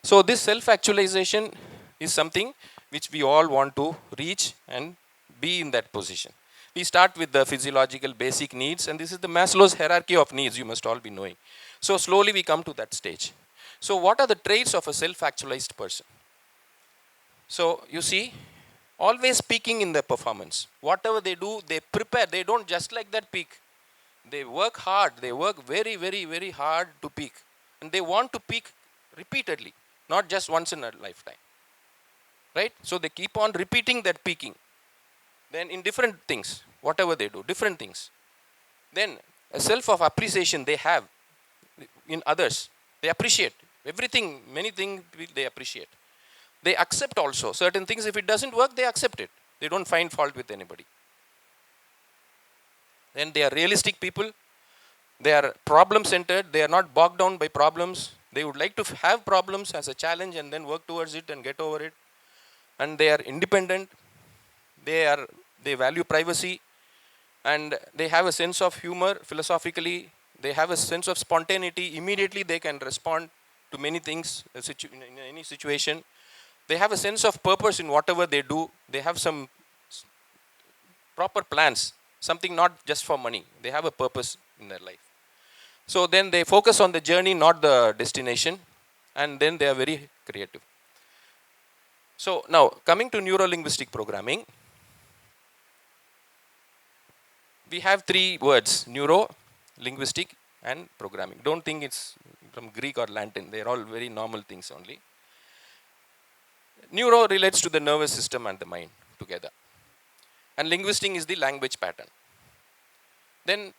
So this self-actualization is something which we all want to reach and be in that position. We start with the physiological basic needs, and this is the Maslow's hierarchy of needs, you must all be knowing. So slowly we come to that stage. So what are the traits of a self-actualized person? So you see, always peaking in their performance. Whatever they do, they prepare. They don't just like that peak. They work hard. They work very, very, very hard to peak. And they want to peak repeatedly, not just once in a lifetime. right? So they keep on repeating that peaking. Then in different things, whatever they do, different things. Then a self of appreciation they have in others. They appreciate everything, many things they appreciate. They accept also certain things. If it doesn't work, they accept it. They don't find fault with anybody. Then they are realistic people. They are problem centered. They are not bogged down by problems. They would like to have problems as a challenge and then work towards it and get over it. And they are independent. They value privacy, and they have a sense of humor philosophically. They have a sense of spontaneity. Immediately they can respond to many things in any situation. They have a sense of purpose in whatever they do. They have some proper plans, something not just for money. They have a purpose in their life. So then they focus on the journey, not the destination, and then they are very creative. So now coming to neuro-linguistic programming, we have three words: neuro, linguistic, and programming. Don't think it's from Greek or Latin. They're all very normal things only. Neuro relates to the nervous system and the mind together. And linguistic is the language pattern. Then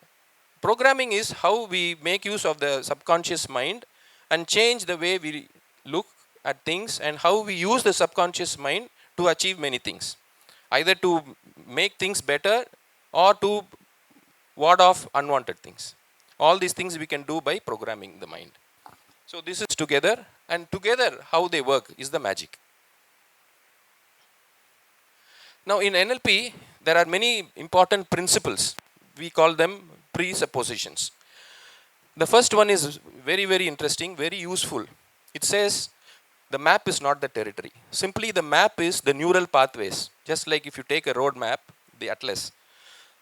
programming is how we make use of the subconscious mind and change the way we look at things, and how we use the subconscious mind to achieve many things. Either to make things better or to ward off unwanted things. All these things we can do by programming the mind. So this is together, and together how they work is the magic. Now in NLP, there are many important principles. We call them presuppositions. The first one is very, very interesting, very useful. It says the map is not the territory. Simply the map is the neural pathways. Just like if you take a road map, the atlas,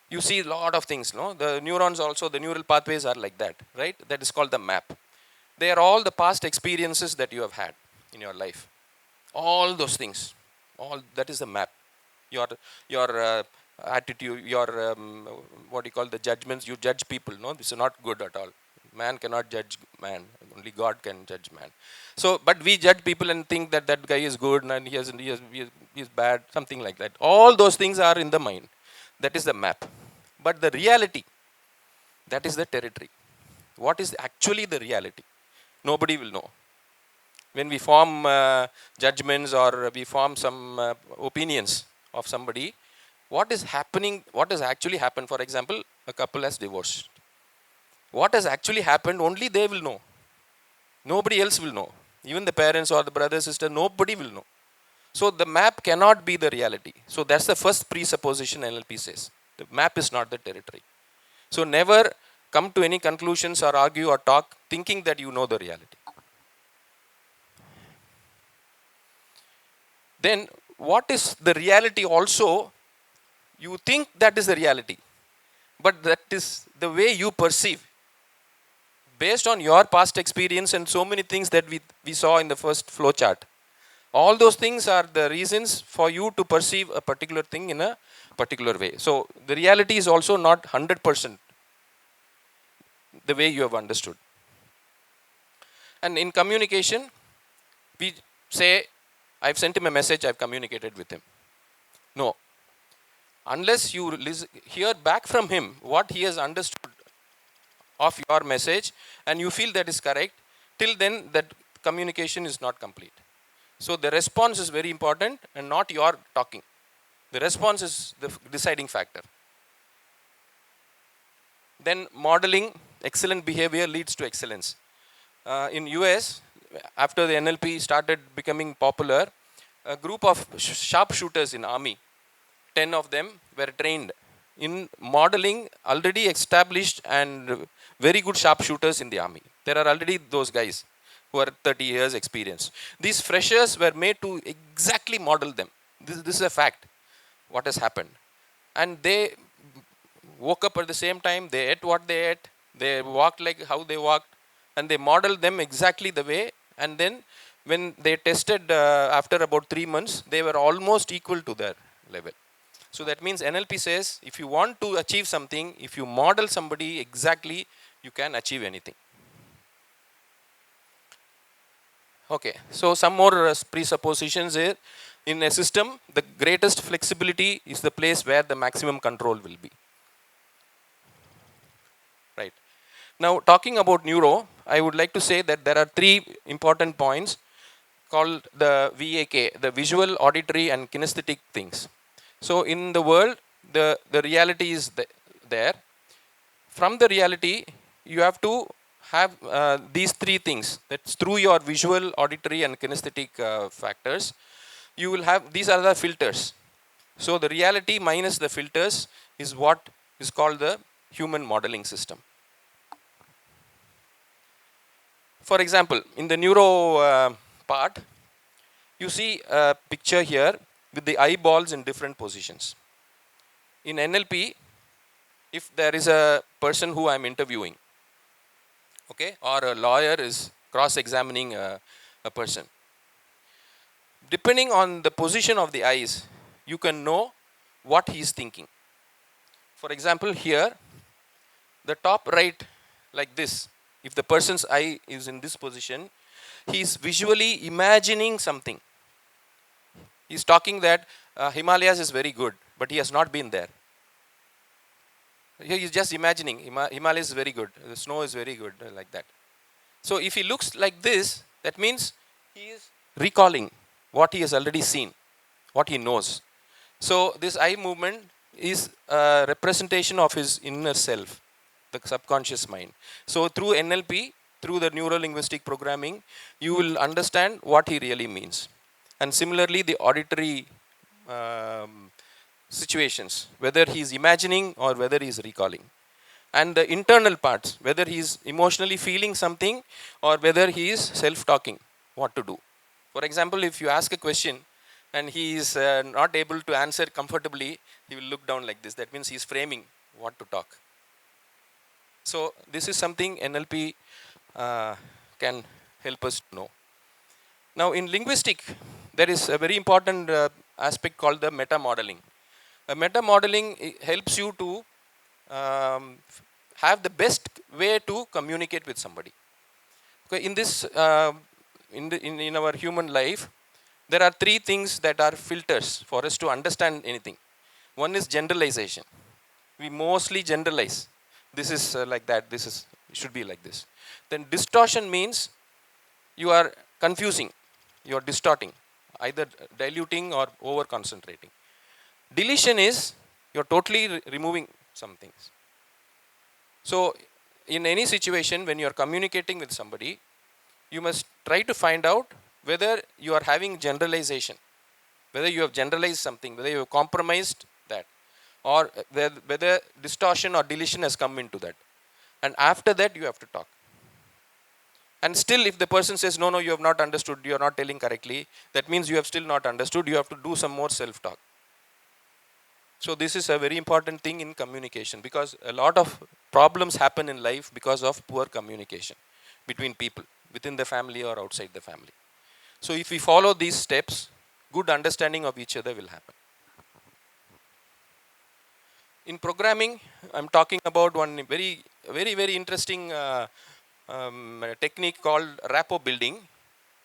you see a lot of things, no? The neurons also, the neural pathways are like that, right? That is called the map. They are all the past experiences that you have had in your life. All those things, all that is the map. Your attitude, your what do you call the judgments? You judge people, no? This is not good at all. Man cannot judge man. Only God can judge man. So, but we judge people and think that that guy is good and he is bad, something like that. All those things are in the mind. That is the map. But the reality, that is the territory. What is actually the reality? Nobody will know. When we form judgments or we form some opinions of somebody, what is happening, what has actually happened? For example, a couple has divorced. What has actually happened, only they will know. Nobody else will know. Even the parents or the brother, sister, nobody will know. So the map cannot be the reality. So that's the first presupposition NLP says. The map is not the territory. So never come to any conclusions or argue or talk thinking that you know the reality. Then what is the reality also? You think that is the reality, but that is the way you perceive based on your past experience and so many things that we saw in the first flow chart. All those things are the reasons for you to perceive a particular thing in a particular way. So the reality is also not 100% the way you have understood. And in communication, we say, I've sent him a message, I've communicated with him. No. Unless you hear back from him what he has understood of your message and you feel that is correct, till then that communication is not complete. So the response is very important and not your talking. The response is the deciding factor. Then modeling excellent behavior leads to excellence. In US, after the NLP started becoming popular, a group of sharpshooters in army, 10 of them were trained in modeling already established and very good sharpshooters in the army. There are already those guys who are 30 years experience. These freshers were made to exactly model them. This is a fact, what has happened. And they woke up at the same time, they ate what they ate, they walked like how they walked, and they modeled them exactly the way. And then when they tested after about 3 months, they were almost equal to their level. So that means NLP says, if you want to achieve something, if you model somebody exactly, you can achieve anything. Okay, so some more presuppositions here. In a system, the greatest flexibility is the place where the maximum control will be. Right. Now, talking about neuro, I would like to say that there are three important points called the VAK, the visual, auditory, and kinesthetic things. So, in the world, the reality is there. From the reality, you have to have these three things. That's through your visual, auditory, and kinesthetic factors. You will have, these are the filters. So, the reality minus the filters is what is called the human modeling system. For example, in the neuro part, you see a picture here with the eyeballs in different positions. In NLP, if there is a person who I'm interviewing, okay, or a lawyer is cross-examining a person, depending on the position of the eyes, you can know what he is thinking. For example, here, the top right, like this, if the person's eye is in this position, he is visually imagining something. He's talking that Himalayas is very good, but he has not been there. He is just imagining Himalayas is very good, the snow is very good, like that. So if he looks like this, that means he is recalling what he has already seen, what he knows. So this eye movement is a representation of his inner self, the subconscious mind. So through NLP, through the neuro-linguistic programming, you will understand what he really means. And similarly, the auditory situations, whether he is imagining or whether he is recalling. And the internal parts, whether he is emotionally feeling something or whether he is self-talking, what to do. For example, if you ask a question and he is not able to answer comfortably, he will look down like this. That means he is framing what to talk. So this is something NLP can help us to know. Now in linguistic, there is a very important aspect called the meta modeling. Meta modeling helps you to have the best way to communicate with somebody. Okay, in this, in our human life, there are three things that are filters for us to understand anything. One is generalization. We mostly generalize. This is like that. This is should be like this. Then distortion means you are confusing, you are distorting, either diluting or over concentrating. Deletion is you're totally removing some things. So in any situation when you are communicating with somebody, you must try to find out whether you are having generalization, whether you have generalized something, whether you have compromised that, or whether distortion or deletion has come into that. And after that you have to talk. And still if the person says, no, you have not understood, you are not telling correctly, that means you have still not understood, you have to do some more self-talk. So this is a very important thing in communication, because a lot of problems happen in life because of poor communication between people, within the family or outside the family. So if we follow these steps, good understanding of each other will happen. In programming, I'm talking about one very interesting technique called rapport building.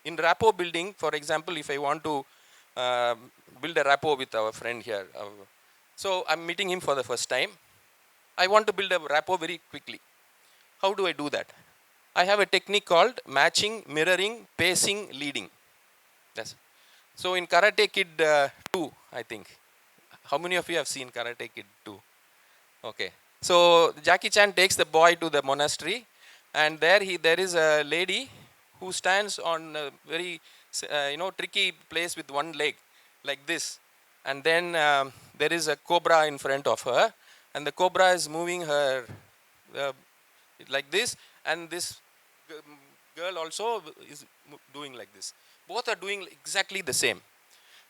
In rapport building, for example, if I want to build a rapport with our friend here, so I'm meeting him for the first time. I want to build a rapport very quickly. How do I do that? I have a technique called matching, mirroring, pacing, leading. Yes. So in Karate Kid 2, I think. How many of you have seen Karate Kid 2? Okay. So Jackie Chan takes the boy to the monastery, and there is a lady who stands on a very tricky place with one leg, like this. And then there is a cobra in front of her, and the cobra is moving her like this, and this girl also is doing like this. Both are doing exactly the same.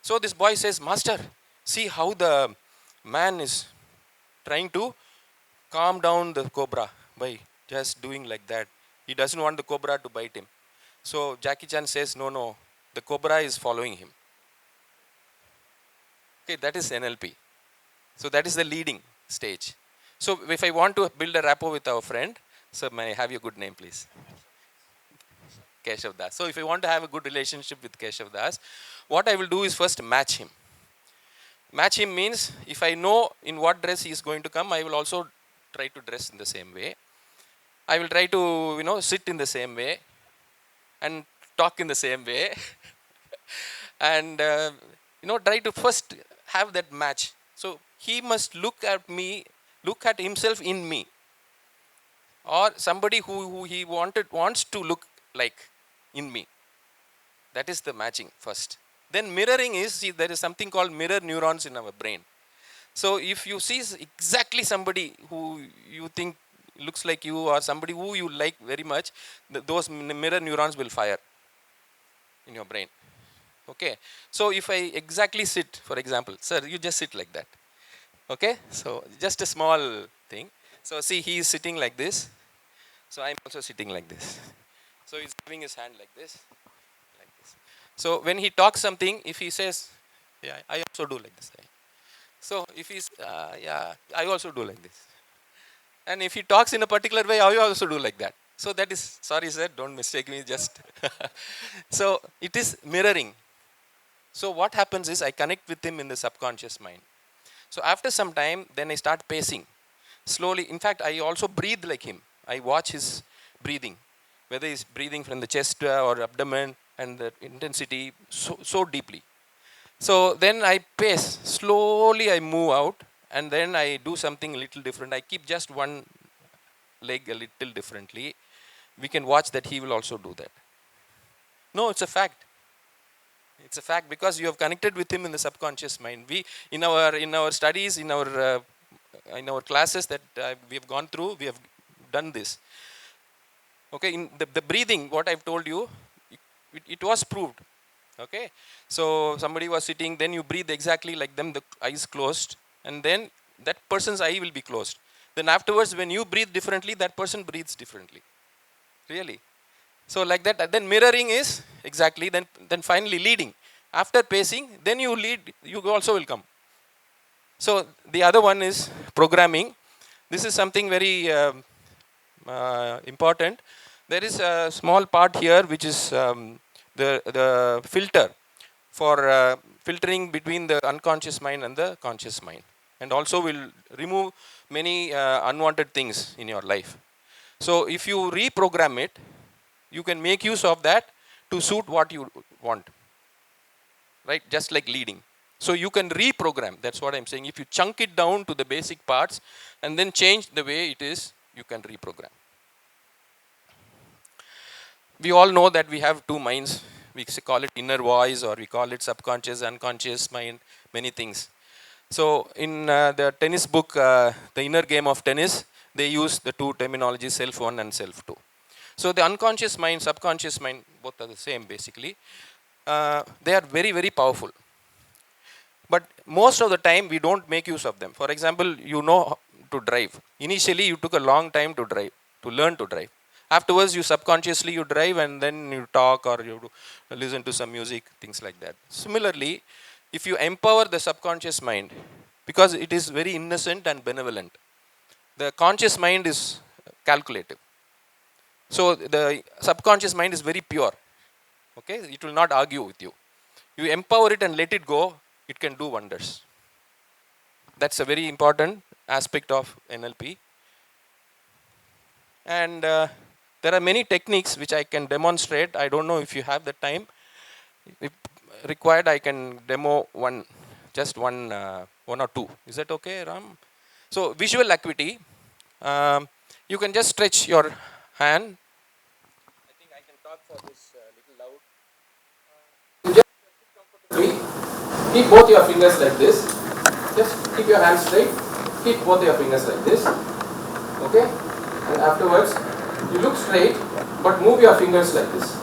So this boy says, Master, see how the man is trying to calm down the cobra by just doing like that. He doesn't want the cobra to bite him. So Jackie Chan says, no, the cobra is following him. Okay, that is NLP. So that is the leading stage. So if I want to build a rapport with our friend, so may I have your good name, please? Keshav Das. So if I want to have a good relationship with Keshav Das, what I will do is first match him. Match him means if I know in what dress he is going to come, I will also try to dress in the same way. I will try to, sit in the same way and talk in the same way. And, try to first have that match. So he must look at me, look at himself in me, or somebody who he wants to look like in me. That is the matching first. Then mirroring is, see, there is something called mirror neurons in our brain. So if you see exactly somebody who you think looks like you, or somebody who you like very much, those mirror neurons will fire in your brain. Okay. So if I exactly sit, for example, sir, you just sit like that. Okay. So just a small thing. So see, he is sitting like this. So I'm also sitting like this. So he's having his hand like this. So when he talks something, if he says, yeah, I also do like this. So if he's, yeah, I also do like this. And if he talks in a particular way, I also do like that. So that is, sorry sir, don't mistake me, just. So it is mirroring. So what happens is I connect with him in the subconscious mind. So after some time, then I start pacing. Slowly, in fact, I also breathe like him. I watch his breathing, whether he's breathing from the chest or abdomen, and the intensity so deeply. So then I pace, slowly I move out, and then I do something a little different. I keep just one leg a little differently. We can watch that he will also do that. No, it's a fact. It's a fact because you have connected with him in the subconscious mind. We in our studies, in our classes that we have gone through, we have done this. Okay, in the breathing, what I've told you, it was proved. Okay, so somebody was sitting, then you breathe exactly like them, the eyes closed, and then that person's eye will be closed. Then afterwards, when you breathe differently, that person breathes differently. Really. So like that, then mirroring is exactly, then finally leading. After pacing, then you lead, you also will come. So the other one is programming. This is something very important. There is a small part here which is the filter for filtering between the unconscious mind and the conscious mind, and also will remove many unwanted things in your life. So if you reprogram it, you can make use of that to suit what you want, right? Just like leading. So you can reprogram. That's what I'm saying. If you chunk it down to the basic parts and then change the way it is, you can reprogram. We all know that we have two minds. We call it inner voice, or we call it subconscious, unconscious mind, many things. So in the tennis book, The Inner Game of Tennis, they use the two terminologies, self 1 and self 2. So the unconscious mind, subconscious mind, both are the same basically. They are very, very powerful. But most of the time, we don't make use of them. For example, you know to drive. Initially, you took a long time to drive, to learn to drive. Afterwards, you subconsciously you drive, and then you talk or you listen to some music, things like that. Similarly, if you empower the subconscious mind, because it is very innocent and benevolent, the conscious mind is calculative. So the subconscious mind is very pure. Okay, it will not argue with you. You empower it and let it go, it can do wonders. That's a very important aspect of NLP. And there are many techniques which I can demonstrate. I don't know if you have the time. If required, I can demo one, just one or two. Is that okay, Ram? So visual acuity, you can just stretch your hand. I think I can talk for this little loud. You just comfortably keep both your fingers like this. Just keep your hands straight. Keep both your fingers like this. Okay? And afterwards, you look straight, but move your fingers like this.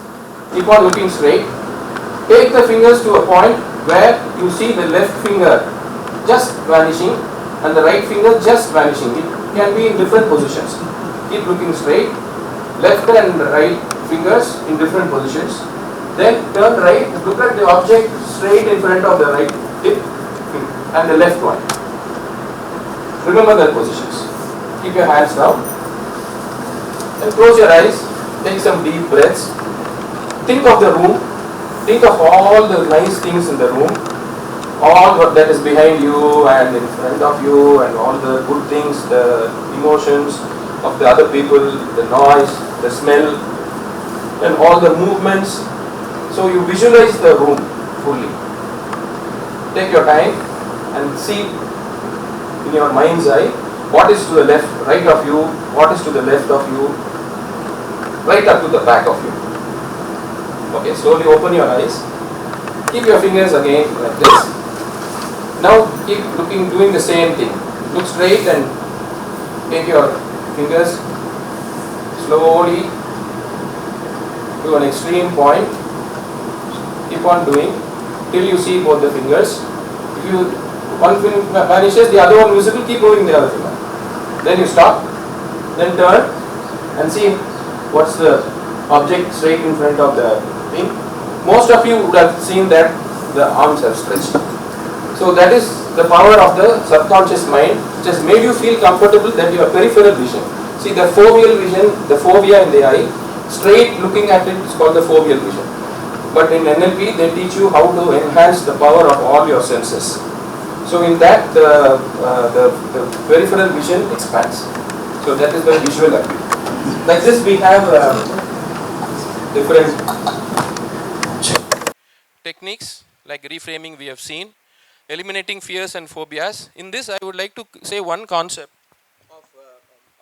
Keep on looking straight. Take the fingers to a point where you see the left finger just vanishing and the right finger just vanishing. It can be in different positions. Keep looking straight. Left and right fingers in different positions. Then turn right, look at the object straight in front of the right tip and the left one. Remember their positions. Keep your hands down. And close your eyes. Take some deep breaths. Think of the room. Think of all the nice things in the room, all that is behind you and in front of you, and all the good things, the emotions of the other people, the noise, the smell, and all the movements. So you visualize the room fully. Take your time and see in your mind's eye what is to the left, right of you, what is to the left of you, right up to the back of you. Okay, slowly open your eyes. Keep your fingers again like this. Now keep looking, doing the same thing. Look straight and take your fingers slowly to an extreme point. Keep on doing till you see both the fingers. If you one finger vanishes, the other one visible, keep moving the other finger. Then you stop, then turn and see what's the object straight in front of the thing. Most of you would have seen that the arms are stretched. So that is the power of the subconscious mind, which has made you feel comfortable that your peripheral vision. See, the foveal vision, the fovea in the eye, straight looking at it is called the foveal vision. But in NLP, they teach you how to enhance the power of all your senses. So in that, the peripheral vision expands. So that is the visual acuity. Like this, we have different techniques like reframing we have seen, eliminating fears and phobias. In this, I would like to say one concept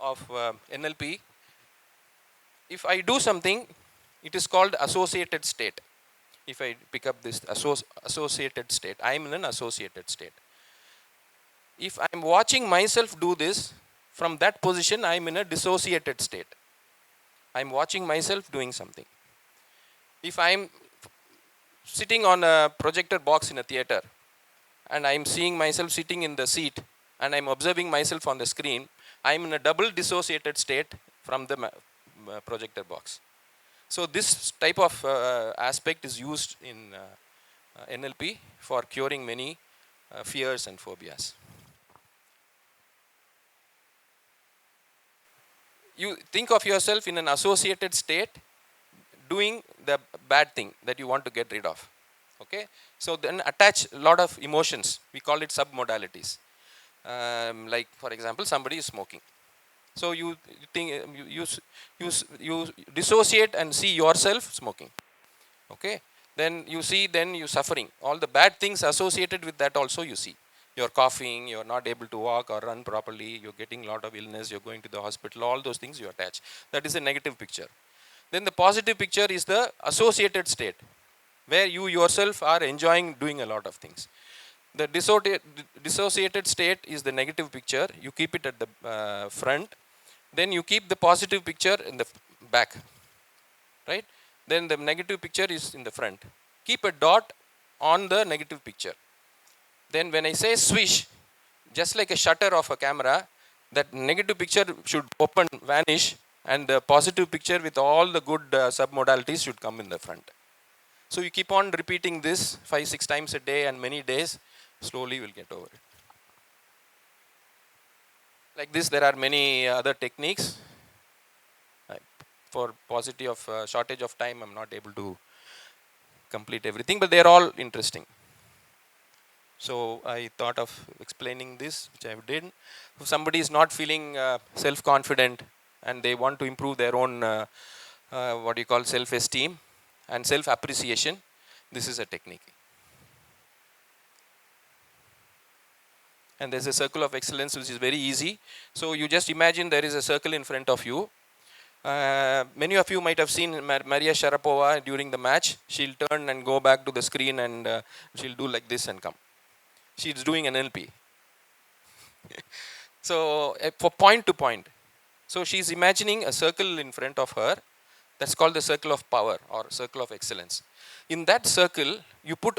of NLP. If I do something, it is called associated state. If I pick up this associated state, I am in an associated state. If I am watching myself do this, from that position, I am in a dissociated state. I am watching myself doing something. If I am sitting on a projector box in a theater, and I am seeing myself sitting in the seat, and I am observing myself on the screen, I am in a double dissociated state from the projector box. So this type of aspect is used in NLP for curing many fears and phobias. You think of yourself in an associated state doing the bad thing that you want to get rid of. Okay, so then attach a lot of emotions. We call it submodalities. Like for example, somebody is smoking. So you think you dissociate and see yourself smoking. Okay, then you see, then you suffering. All the bad things associated with that also you see. You're coughing, you're not able to walk or run properly, you're getting a lot of illness, you're going to the hospital, all those things you attach. That is a negative picture. Then the positive picture is the associated state, where you yourself are enjoying doing a lot of things. The dissociated state is the negative picture. You keep it at the front. Then you keep the positive picture in the back. Right? Then the negative picture is in the front. Keep a dot on the negative picture. Then when I say swish, just like a shutter of a camera, that negative picture should open, vanish, and the positive picture with all the good submodalities should come in the front. So you keep on repeating this 5-6 times a day and many days, slowly you will get over it. Like this, there are many other techniques. For paucity of shortage of time, I'm not able to complete everything, but they are all interesting. So I thought of explaining this, which I did. If somebody is not feeling self-confident and they want to improve their own, what you call self-esteem and self-appreciation, this is a technique. And there's a circle of excellence, which is very easy. So you just imagine there is a circle in front of you. Many of you might have seen Maria Sharapova during the match. She'll turn and go back to the screen and she'll do like this and come. She's doing an NLP. So for point to point. So she's imagining a circle in front of her. That's called the circle of power or circle of excellence. In that circle, you put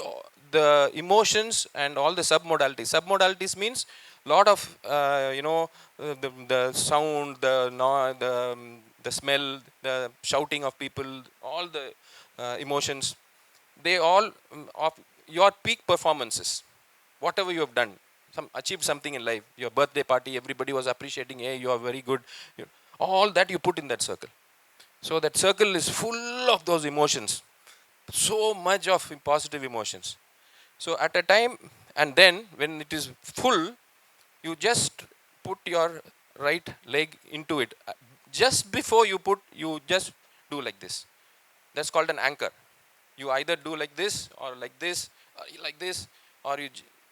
the emotions and all the submodalities. Submodalities means lot of the sound, the smell, the shouting of people, all the emotions. They all of your peak performances. Whatever you have done, achieved something in life, your birthday party, everybody was appreciating, hey, you are very good. All that you put in that circle. So that circle is full of those emotions. so much of positive emotions. So at a time, and then when it is full, you just put your right leg into it. Just before you put, you just do like this. That's called an anchor. You either do like this, or like this, or like this, or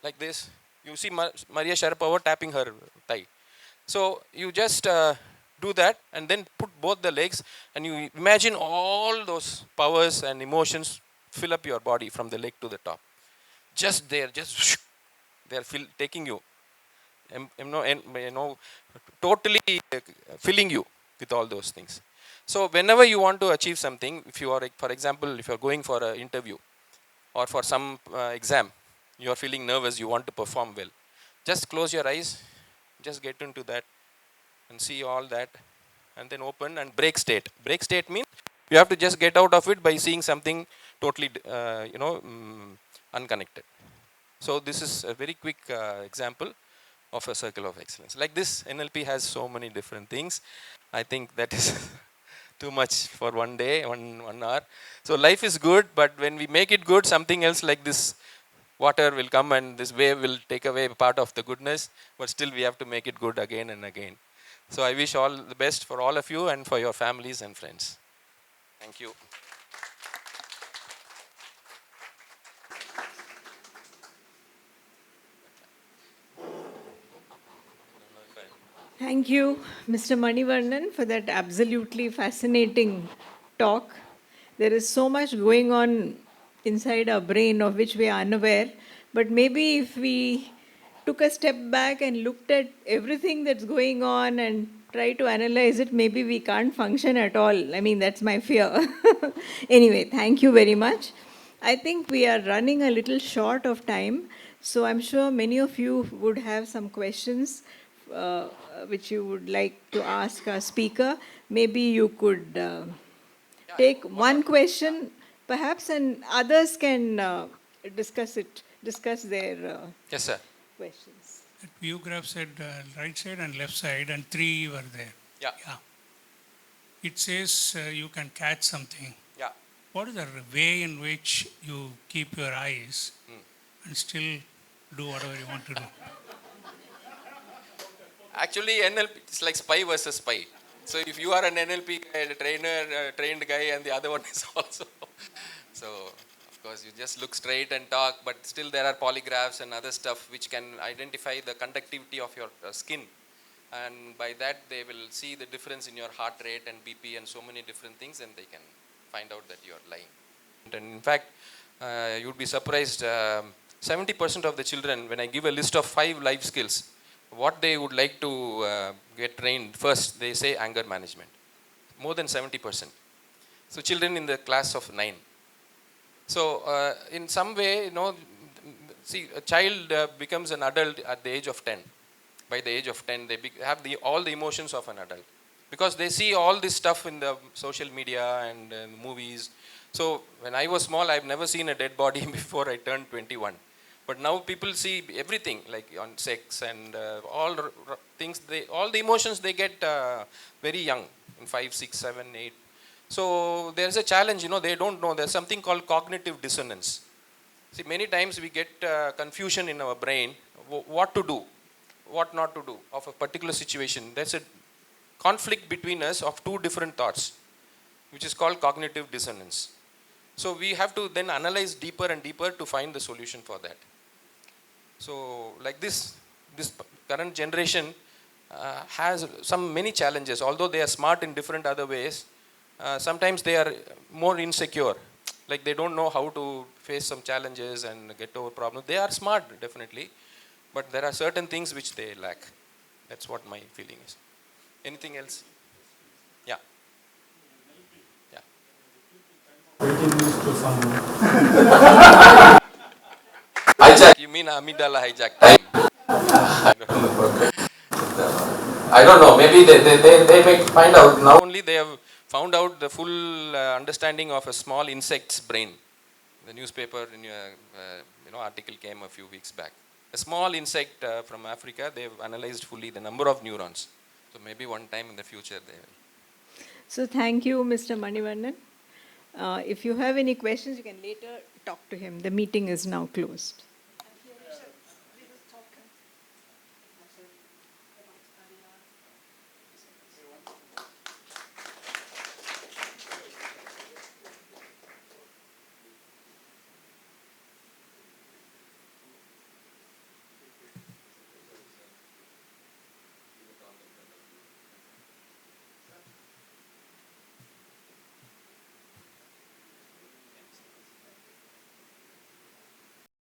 like this. You see Maria Sharapova tapping her thigh. So you just do that, and then put both the legs, and you imagine all those powers and emotions fill up your body from the leg to the top. Just there, just they are taking you, totally filling you with all those things. So whenever you want to achieve something, if you are, for example, if you are going for an interview or for some exam, you are feeling nervous, you want to perform well, just close your eyes, just get into that and see all that, and then open and break state. Break state means you have to just get out of it by seeing something totally, unconnected. So this is a very quick example of a circle of excellence. Like this, NLP has so many different things. I think that is too much for one day, one hour. So life is good, but when we make it good, something else like this water will come and this wave will take away part of the goodness, but still we have to make it good again and again. So I wish all the best for all of you and for your families and friends. Thank you. Thank you, Mr. Manivannan, for that absolutely fascinating talk. There is so much going on inside our brain of which we are unaware, but maybe if we took a step back and looked at everything that's going on and try to analyze it, maybe we can't function at all. I mean, that's my fear. Anyway, thank you very much. I think we are running a little short of time, so I'm sure many of you would have some questions uh, which you would like to ask our speaker. Maybe you could take one question, perhaps, and others can discuss their Yes, sir. questions. That view graph said right side and left side, and three were there. Yeah. Yeah. It says you can catch something. Yeah. What is the way in which you keep your eyes and still do whatever you want to do? Actually, NLP is like spy versus spy. So if you are an NLP trained guy, and the other one is also. So of course you just look straight and talk, but still there are polygraphs and other stuff which can identify the conductivity of your skin, and by that they will see the difference in your heart rate and BP and so many different things, and they can find out that you are lying. And in fact, you would be surprised. 70% of the children, when I give a list of 5 life skills, what they would like to get trained first, they say anger management. More than 70%. So children in the class of 9. So in some way, see, a child becomes an adult at the age of 10. By the age of 10, they have all the emotions of an adult, because they see all this stuff in the social media and movies. So when I was small, I've never seen a dead body before I turned 21. But now people see everything, like on sex and all things. All the emotions they get very young, in 5, 6, 7, 8. So there's a challenge, they don't know. There's something called cognitive dissonance. See, many times we get confusion in our brain, what to do, what not to do of a particular situation. There's a conflict between us of 2 different thoughts, which is called cognitive dissonance. So we have to then analyze deeper and deeper to find the solution for that. So like this current generation has many challenges. Although they are smart in different other ways, sometimes they are more insecure. Like they don't know how to face some challenges and get over problems. They are smart, definitely, but there are certain things which they lack. That's what my feeling is. Anything else? Yeah. Yeah. To some Hijack. You mean amygdala hijack time? I don't know, maybe they may find out now. Now only they have found out the full understanding of a small insect's brain. The newspaper in your article came a few weeks back. A small insect from Africa, they have analyzed fully the number of neurons. So maybe one time in the future they will. So thank you, Mr. Manivannan. If you have any questions, you can later talk to him. The meeting is now closed.